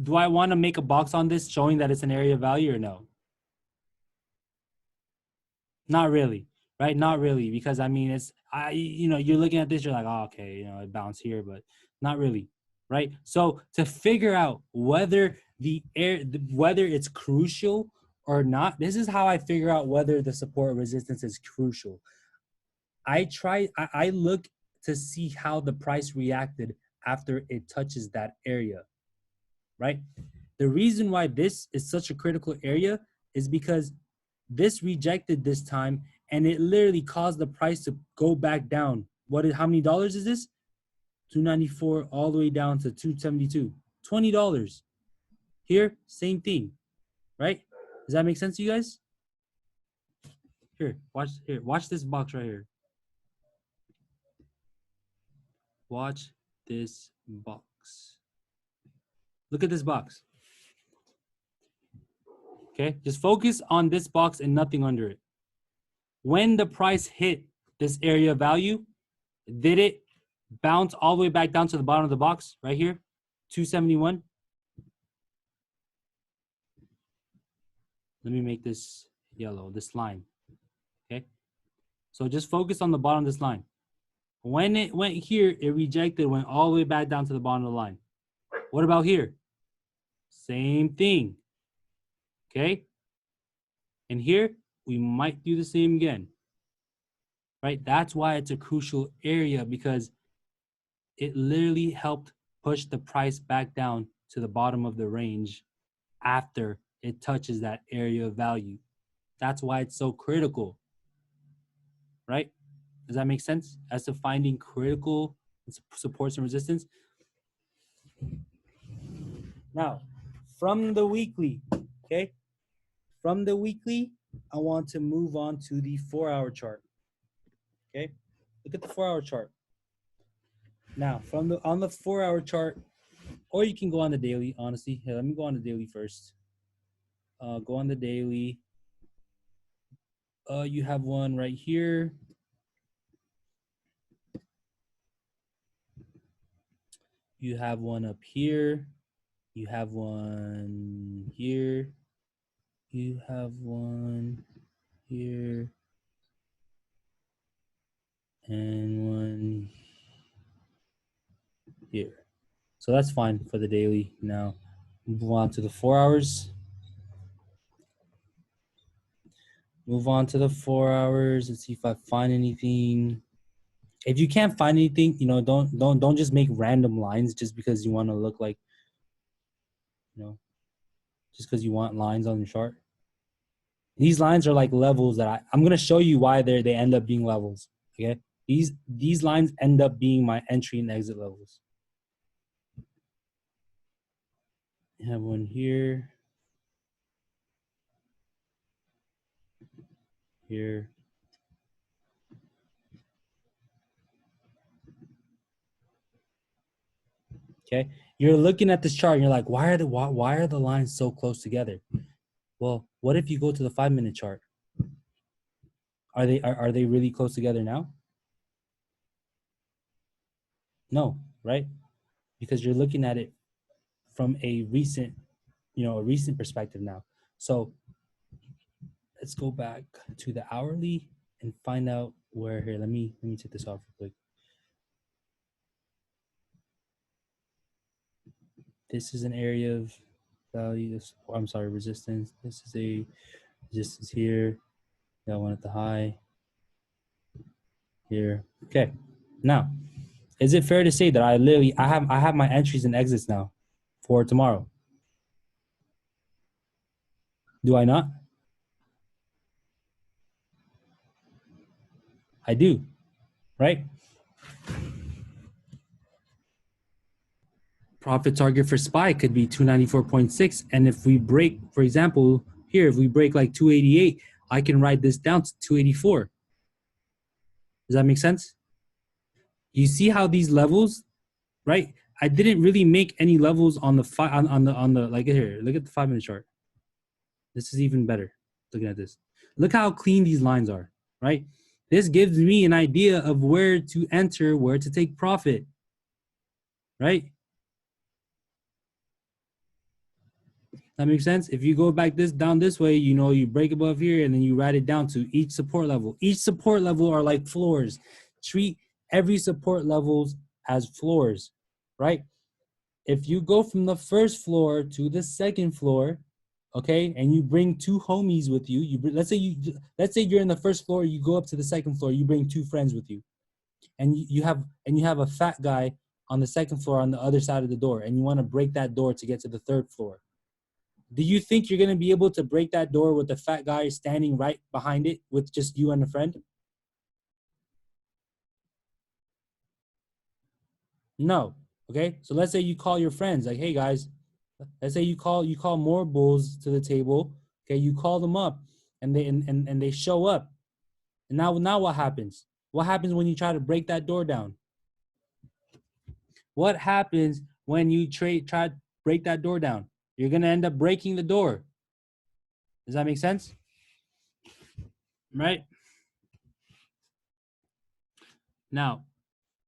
Do I want to make a box on this showing that it's an area of value or no? Not really, right? Not really, because I mean, you're looking at this, you're like, oh, okay, you know, it bounced here, but not really, right? So to figure out whether whether it's crucial or not, this is how I figure out whether the support resistance is crucial. I look to see how the price reacted after it touches that area, right? The reason why this is such a critical area is because this rejected this time and it literally caused the price to go back down. How many dollars is this? 294 all the way down to 272. $20. Here, same thing, right? Does that make sense to you guys? Here, watch this box right here. Watch this box. Look at this box. Okay, just focus on this box and nothing under it. When the price hit this area of value, did it bounce all the way back down to the bottom of the box right here? 271. Let me make this yellow, this line. Okay, so just focus on the bottom of this line. When it went here, it rejected, went all the way back down to the bottom of the line. What about here? Same thing. Okay, and here we might do the same again, right? That's why it's a crucial area, because it literally helped push the price back down to the bottom of the range after it touches that area of value. That's why it's so critical, right? Does that make sense as to finding critical supports and resistance? Now, from the weekly, okay? From the weekly, I want to move on to the 4-hour chart. Okay? Look at the 4-hour chart. Now, on the 4-hour chart, or you can go on the daily, honestly. Here, let me go on the daily first. Go on the daily. You have one right here. You have one up here. You have one here. You have one here. And one here. So that's fine for the daily. Now, move on to the 4 hours. Move on to the 4 hours and see if I find anything. If you can't find anything, you know, don't just make random lines just because you want to look like, you know, just because you want lines on the chart. These lines are like levels that I'm gonna show you why they end up being levels. Okay, these lines end up being my entry and exit levels. You have one here, here. Okay, you're looking at this chart and you're like, why are the lines so close together? Well, what if you go to the 5-minute chart? Are they really close together now? No, right? Because you're looking at it from a recent, a recent perspective now. So let's go back to the hourly and find out where here. Let me take this off real quick. This is an area of value. I'm sorry, resistance. This is a resistance here. Got one at the high here. Okay. Now, is it fair to say that I have my entries and exits now for tomorrow? Do I not? I do, right? Profit target for SPY could be 294.6. And if we break, for example, here, if we break like 288, I can write this down to 284. Does that make sense? You see how these levels, right? I didn't really make any levels on the like here. Look at the 5-minute chart. This is even better. Looking at this, look how clean these lines are, right? This gives me an idea of where to enter, where to take profit, right? That makes sense. If you go back down this way, you break above here and then you write it down to each support level. Each support level are like floors. Treat every support levels as floors, right? If you go from the first floor to the second floor, okay, and you bring two homies with you, let's say you're in the first floor, you go up to the second floor, you bring two friends with you, and you have a fat guy on the second floor on the other side of the door, and you want to break that door to get to the third floor. Do you think you're going to be able to break that door with the fat guy standing right behind it with just you and a friend? No. Okay. So let's say you call your friends like, hey guys, let's say you call more bulls to the table. Okay. You call them up and they show up. And now what happens? What happens when you try to break that door down? What happens when you try to break that door down? You're going to end up breaking the door. Does that make sense? Right? Now,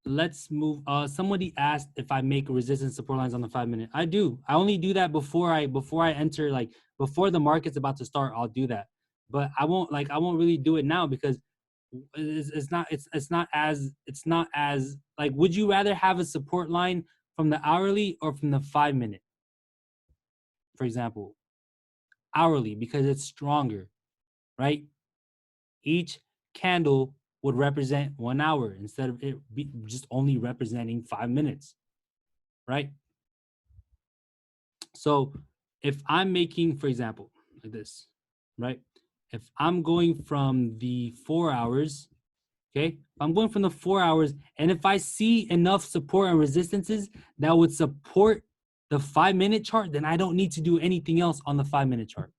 let's move. Somebody asked if I make resistance support lines on the 5-minute. I do. I only do that before I enter, like before the market's about to start. I'll do that, but I won't really do it now because it's not as like. Would you rather have a support line from the hourly or from the 5-minute? For example, hourly because it's stronger, right? Each candle would represent 1 hour instead of it just only representing 5 minutes, right? So if I'm making, for example, like this, right? If I'm going from the 4 hours, okay? I'm going from the 4 hours, and if I see enough support and resistances that would support the 5-minute chart, then I don't need to do anything else on the 5-minute chart.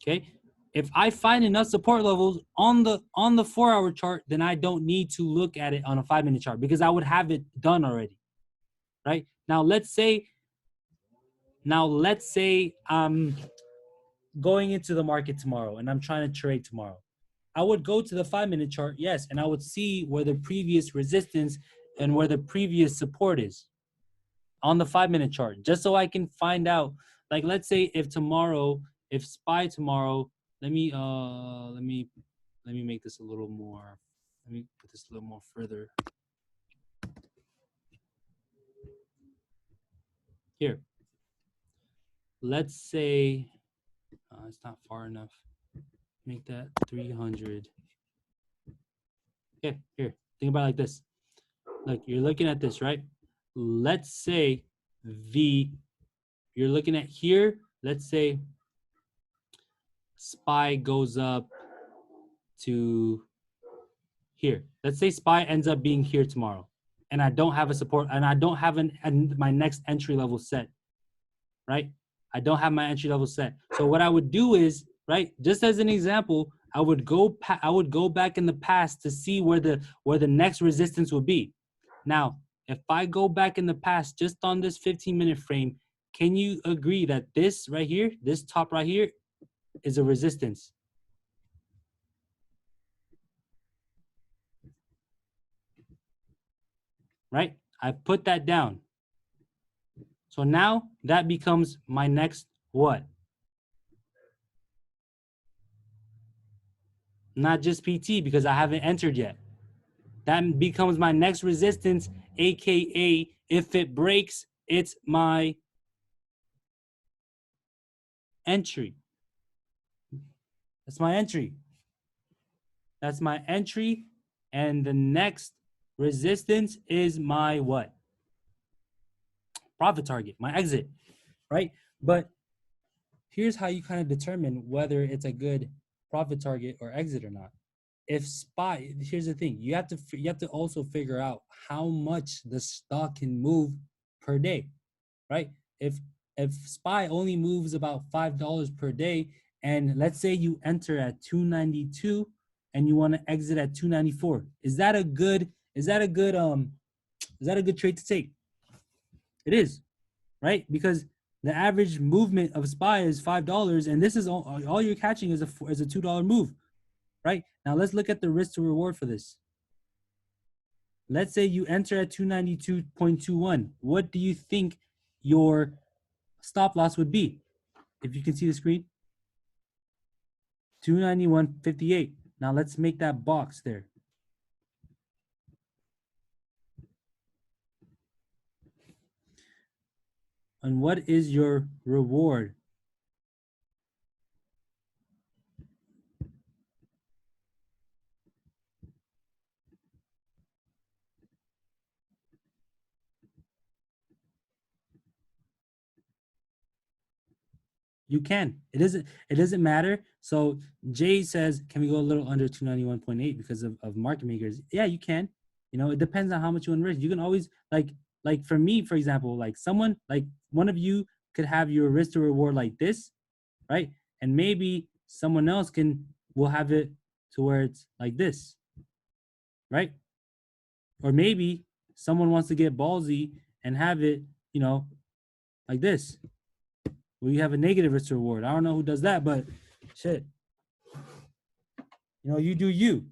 Okay? If I find enough support levels on the 4-hour chart, then I don't need to look at it on a 5-minute chart because I would have it done already. Right? Now let's say I'm going into the market tomorrow and I'm trying to trade tomorrow. I would go to the 5-minute chart, yes, and I would see where the previous resistance and where the previous support is on the 5-minute chart, just so I can find out. Like, let's say if SPY tomorrow, let me make this a little more. Let me put this a little more further. Here. Let's say it's not far enough. Make that 300. Okay, here. Think about it like this. Look, you're looking at this, right? Let's say you're looking at here. Let's say SPY goes up to here. Let's say SPY ends up being here tomorrow. and I don't have a support, and I don't have my next entry level set, right? I don't have my entry level set. So what I would do is, right, just as an example, I would go back in the past to see where the next resistance would be. Now, if I go back in the past just on this 15-minute frame, can you agree that this right here, this top right here, is a resistance? Right? I put that down. So now that becomes my next what? Not just PT because I haven't entered yet. That becomes my next resistance, aka if it breaks, it's my entry. That's my entry. That's my entry. And the next resistance is my what? Profit target, my exit, right? But here's how you kind of determine whether it's a good profit target or exit or not. If SPY, here's the thing, you have to also figure out how much the stock can move per day, right? If SPY only moves about $5 per day, and let's say you enter at 292 and you want to exit at 294, is that a good trade to take? It is, right? Because the average movement of SPY is $5, and this is all you're catching is a $2 move, right? Now let's look at the risk to reward for this. Let's say you enter at 292.21. What do you think your stop loss would be? If you can see the screen, 291.58. Now let's make that box there. And what is your reward? You can. It doesn't matter. So Jay says, can we go a little under 291.8 because of market makers? Yeah, you can. You know, it depends on how much you want to risk. You can always like for me, for example, like someone like one of you could have your risk to reward like this, right? And maybe someone else will have it to where it's like this, right? Or maybe someone wants to get ballsy and have it, you know, like this, where you have a negative risk to reward. I don't know who does that, but shit, you know, you do you,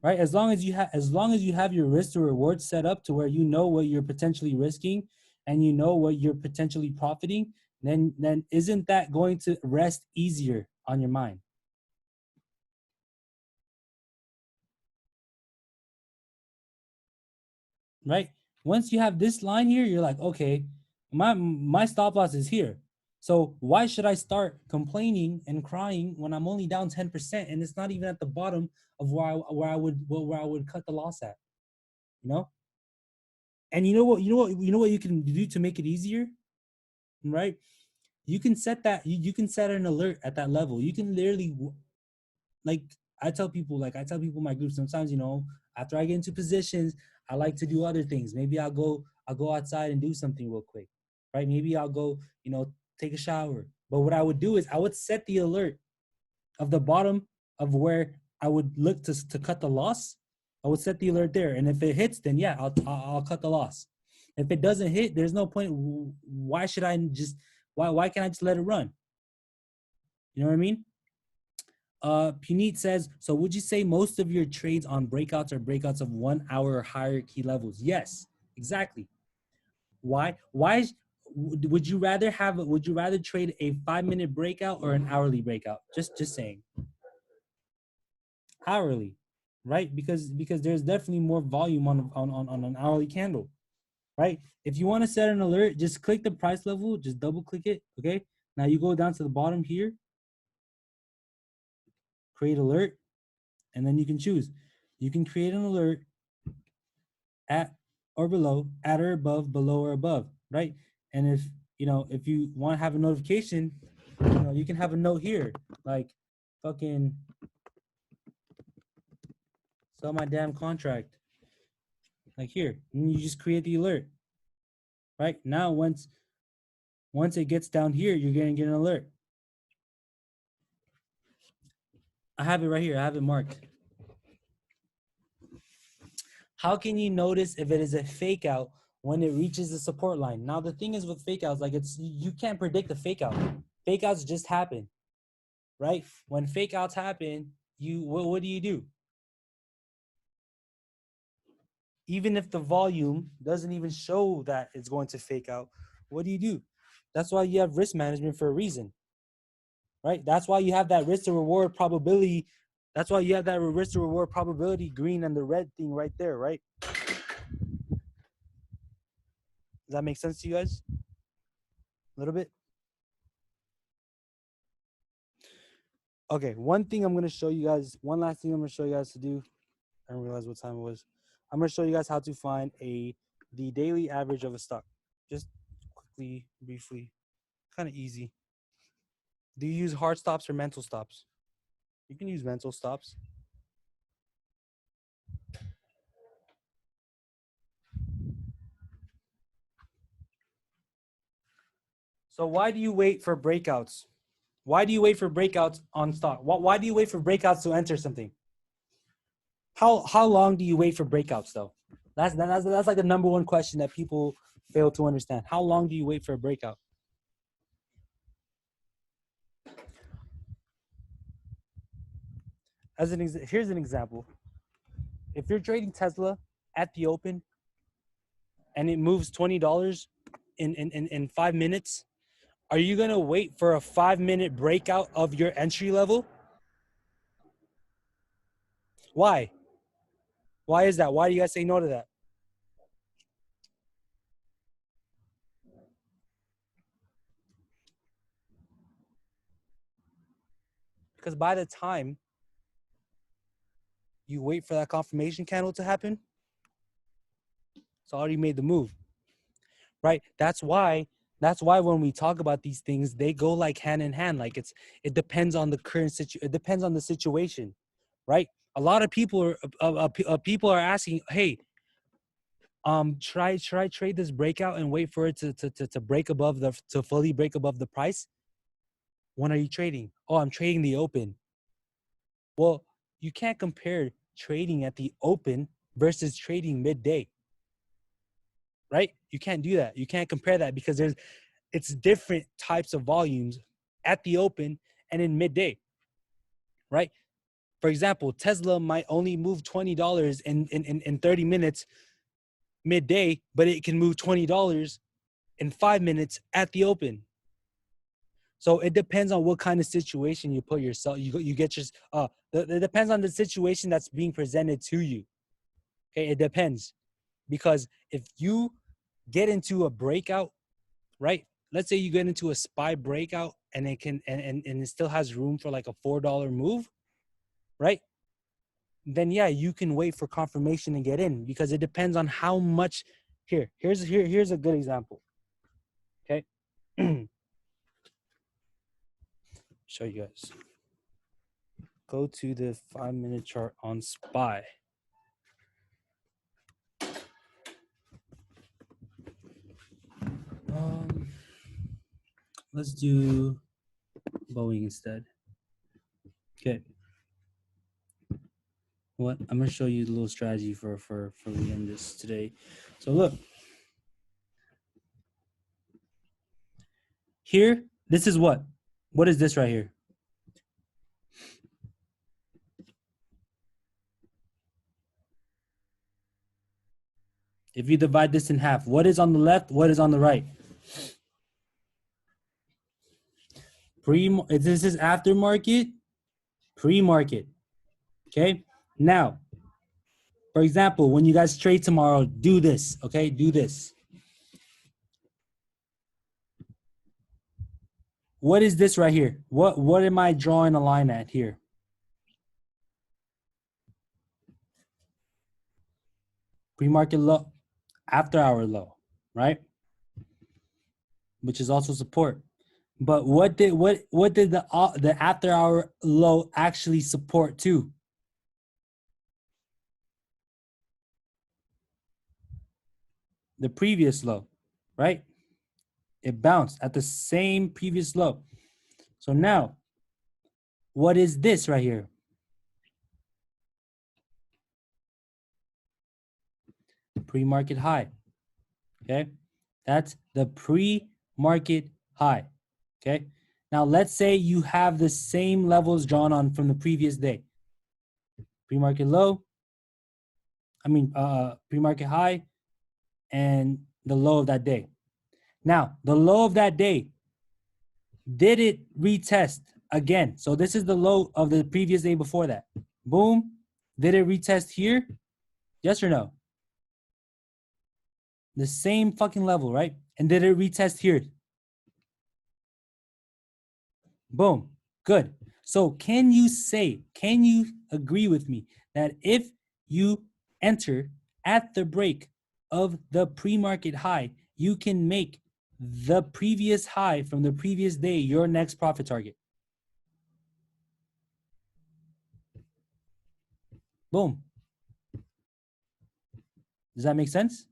right? As long as you have your risk to reward set up to where you know what you're potentially risking and you know what you're potentially profiting, then isn't that going to rest easier on your mind? Right? Once you have this line here, you're like, okay, my stop loss is here. So why should I start complaining and crying when I'm only down 10% and it's not even at the bottom of where I would cut the loss at, you know? And you know what you can do to make it easier, right? You can set that you can set an alert at that level. You can literally like I tell people in my group sometimes, you know, after I get into positions, I like to do other things. Maybe I'll go outside and do something real quick, right? Maybe I'll go, you know, take a shower. But what I would do is I would set the alert of the bottom of where I would look to cut the loss. I would set the alert there, and if it hits, then yeah, I'll cut the loss. If it doesn't hit, there's no point. Why should I just why can't I just let it run? You know what I mean? Puneet says, so would you say most of your trades on breakouts are breakouts of 1 hour or higher key levels? Yes, exactly. Why? Would you rather trade a 5-minute breakout or an hourly breakout? Just saying. Hourly, right? Because there's definitely more volume on an hourly candle, right? If you want to set an alert, just click the price level, just double click it, okay? Now you go down to the bottom here, create alert, and then you can choose. You can create an alert at or below, at or above, below or above, right? And if if you want to have a notification, you can have a note here, like fucking sell my damn contract. like here, and you just create the alert. Right now, once it gets down here, you're gonna get an alert. I have it right here. I have it marked. How can you notice if it is a fake out when it reaches the support line? Now the thing is with fake outs, like you can't predict the fake out. Fake outs just happen, right? When fake outs happen, what do? Even if the volume doesn't even show that it's going to fake out, what do? That's why you have risk management for a reason, right? That's why you have that risk to reward probability. That's why you have that risk to reward probability green and the red thing right there, right? Does that make sense to you guys? A little bit? Okay, one thing I'm going to show you guys, one last thing I'm going to show you guys to do. I didn't realize what time it was. I'm going to show you guys how to find the daily average of a stock. Just quickly, briefly, kind of easy. Do you use hard stops or mental stops? You can use mental stops. So why do you wait for breakouts? Why do you wait for breakouts on stock? Why do you wait for breakouts to enter something? How long do you wait for breakouts though? That's like the number one question that people fail to understand. How long do you wait for a breakout? Here's an example. If you're trading Tesla at the open and it moves $20 in 5 minutes, are you gonna wait for a 5-minute breakout of your entry level? Why? Why is that? Why do you guys say no to that? Because by the time you wait for that confirmation candle to happen, it's already made the move, right? That's why when we talk about these things, they go like hand in hand. Like it depends on the current situation. It depends on the situation, right? A lot of people are asking, hey, should I trade this breakout and wait for it to break above to fully break above the price? When are you trading? Oh, I'm trading the open. Well, you can't compare trading at the open versus trading midday, right? You can't do that. You can't compare that because it's different types of volumes at the open and in midday, right? For example, Tesla might only move $20 in 30 minutes midday, but it can move $20 in 5 minutes at the open. So it depends on what kind of situation you put yourself. You get your. It depends on the situation that's being presented to you. Okay, it depends, because if you get into a breakout, right? Let's say you get into a SPY breakout and it can and it still has room for like a $4 move, right? Then yeah, you can wait for confirmation and get in, because it depends on how much. Here's a good example. Okay. Show you guys. Go to the 5-minute chart on SPY. Let's do Boeing instead. Okay. What I'm gonna show you a little strategy for we end this today. So look, here, this is what is this right here? If you divide this in half, what is on the left? What is on the right? This is aftermarket, pre-market. Okay. Now, for example, when you guys trade tomorrow, do this. Okay, do this. What is this right here? What am I drawing a line at here? Pre-market low, after hour low, right? Which is also support. But what did the after hour low actually support to? the previous low, right? It bounced at the same previous low. So now, what is this right here? Pre-market high, okay? That's the pre-market high, okay? Now, let's say you have the same levels drawn on from the previous day. Pre-market low, pre-market high, and the low of that day. Now, the low of that day, did it retest again? So this is the low of the previous day before that. Boom. Did it retest here? Yes or no? The same fucking level, right? And did it retest here? Boom. Good. So can you agree with me that if you enter at the break of the pre-market high, you can make the previous high from the previous day your next profit target? Boom. Does that make sense?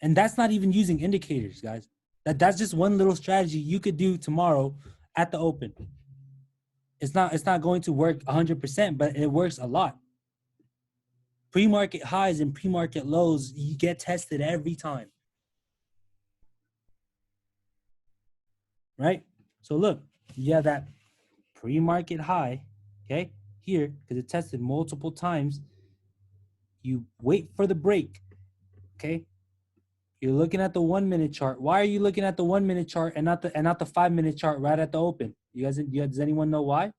And that's not even using indicators, guys. That's just one little strategy you could do tomorrow at the open. It's not going to work 100%, but it works a lot. Pre-market highs and pre-market lows, you get tested every time. Right? So look, you have that pre-market high, okay, here, because it tested multiple times. You wait for the break, okay? You're looking at the 1 minute chart. Why are you looking at the 1 minute chart and not the 5 minute chart right at the open? Does anyone know why?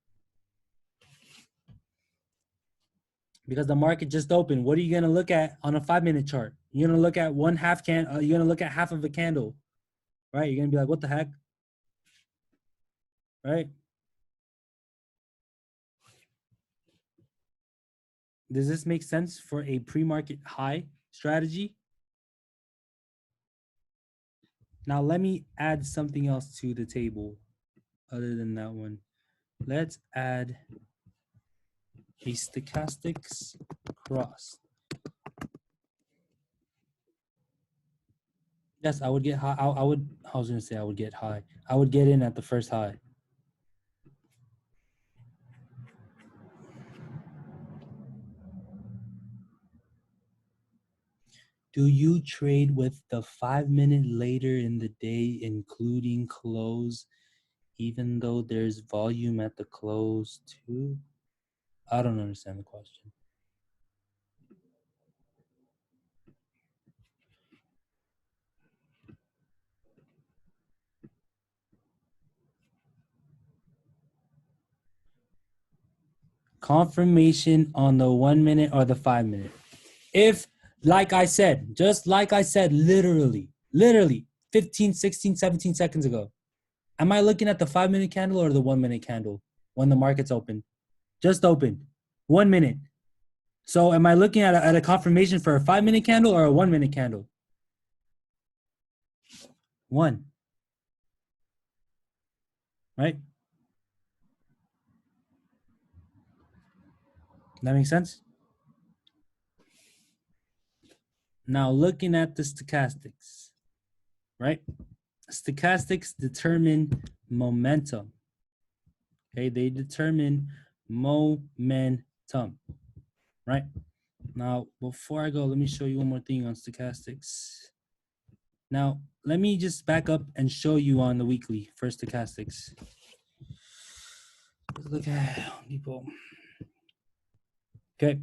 Because the market just opened. What are you gonna look at on a 5 minute chart? You're gonna look at you're gonna look at half of a candle, right? You're gonna be like, what the heck? Right? Does this make sense for a pre-market high strategy? Now let me add something else to the table other than that one. Let's add a stochastics cross. Yes, I would get high. I was gonna say I would get high. I would get in at the first high. Do you trade with the 5 minute later in the day, including close, even though there's volume at the close too? I don't understand the question. Confirmation on the 1 minute or the 5 minute. If, like I said, just like I said, literally 15, 16, 17 seconds ago, am I looking at the 5 minute candle or the 1 minute candle when the market's open? Just opened. 1 minute. So am I looking at a confirmation for a 5 minute candle or a 1 minute candle? One. Right? That makes sense? Now looking at the stochastics, right? Stochastics determine momentum. Okay, they determine momentum, right? Now, before I go, let me show you one more thing on stochastics. Now, let me just back up and show you on the weekly for stochastics. Let's look at people. Okay,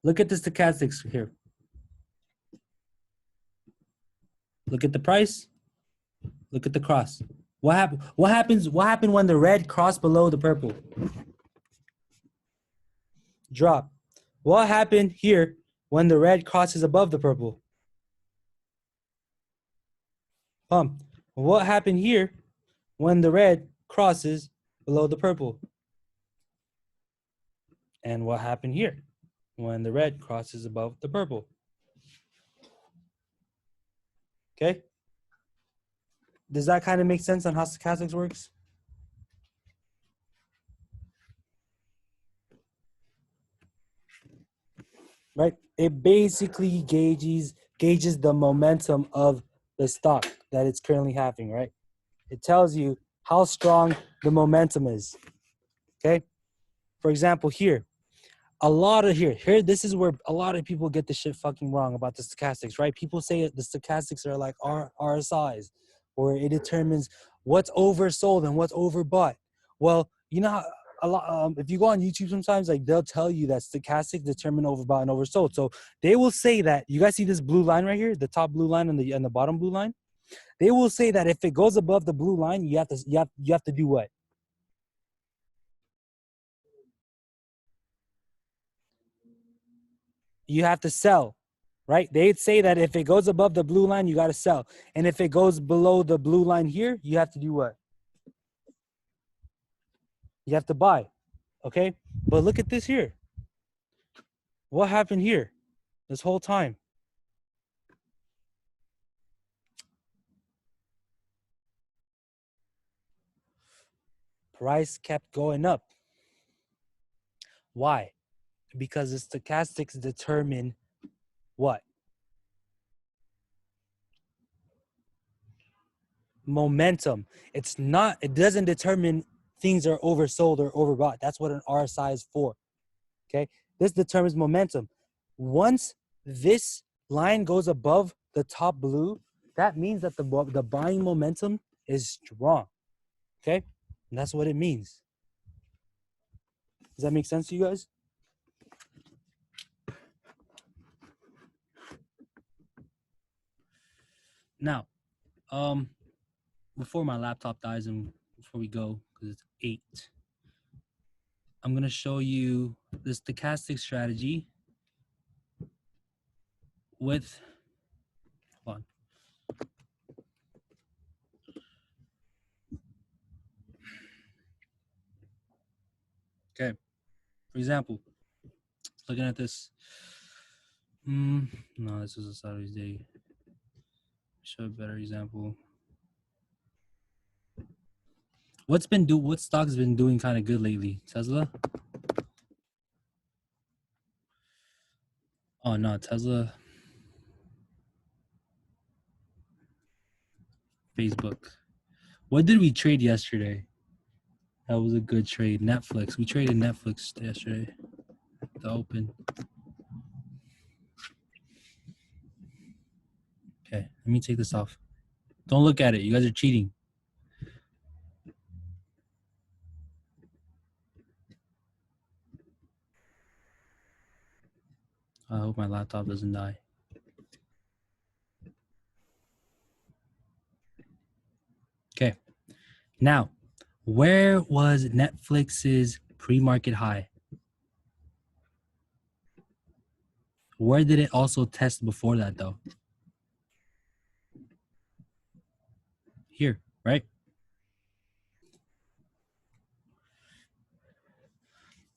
look at the stochastics here. Look at the price. Look at the cross. What happened? What happened when the red crossed below the purple? Drop. What happened here when the red crosses above the purple? Pump. What happened here when the red crosses below the purple? And what happened here when the red crosses above the purple? Okay. Does that kind of make sense on how stochastics works? right? It basically gauges the momentum of the stock that it's currently having, right? It tells you how strong the momentum is. Okay. For example, here, this is where a lot of people get the shit fucking wrong about the stochastics, right? People say the stochastics are like RSIs, or it determines what's oversold and what's overbought. Well, you know how a lot, if you go on YouTube sometimes, like they'll tell you that stochastics determine overbought and oversold. So they will say that, you guys see this blue line right here, the top blue line and the bottom blue line? They will say that if it goes above the blue line, you have to do what? You have to sell, right? They'd say that if it goes above the blue line, you got to sell. And if it goes below the blue line here, you have to do what? You have to buy, okay? But look at this here. What happened here this whole time? Price kept going up. Why? Because the stochastics determine what? Momentum. It doesn't determine things are oversold or overbought. That's what an RSI is for. Okay. This determines momentum. Once this line goes above the top blue, that means that the buying momentum is strong. Okay. And that's what it means. Does that make sense to you guys? Now, before my laptop dies and before we go, because it's 8, I'm going to show you the stochastic strategy with, hold on. Okay. For example, looking at this. No, this is a Saturday's day. Show a better example. What stock's been doing kind of good lately? Tesla? Oh no, Tesla. Facebook. What did we trade yesterday? That was a good trade. Netflix. We traded Netflix yesterday. The open. Okay, let me take this off. Don't look at it. You guys are cheating. I hope my laptop doesn't die. Okay. Now, where was Netflix's pre-market high? Where did it also test before that though? Here, right?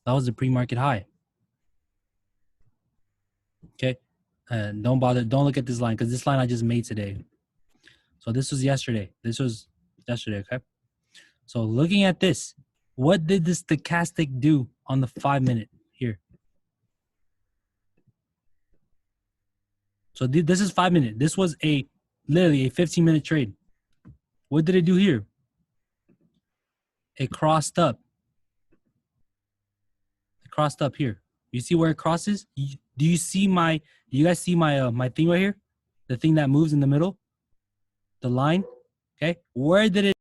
That was the pre-market high. Okay. Don't look at this line because this line I just made today. So this was yesterday. Okay? So looking at this, what did the stochastic do on the 5-minute here? So this is 5-minute. This was literally a 15-minute trade. What did it do here? It crossed up. It crossed up here. You see where it crosses? Do you guys see my thing right here? The thing that moves in the middle? The line? Okay. Where did it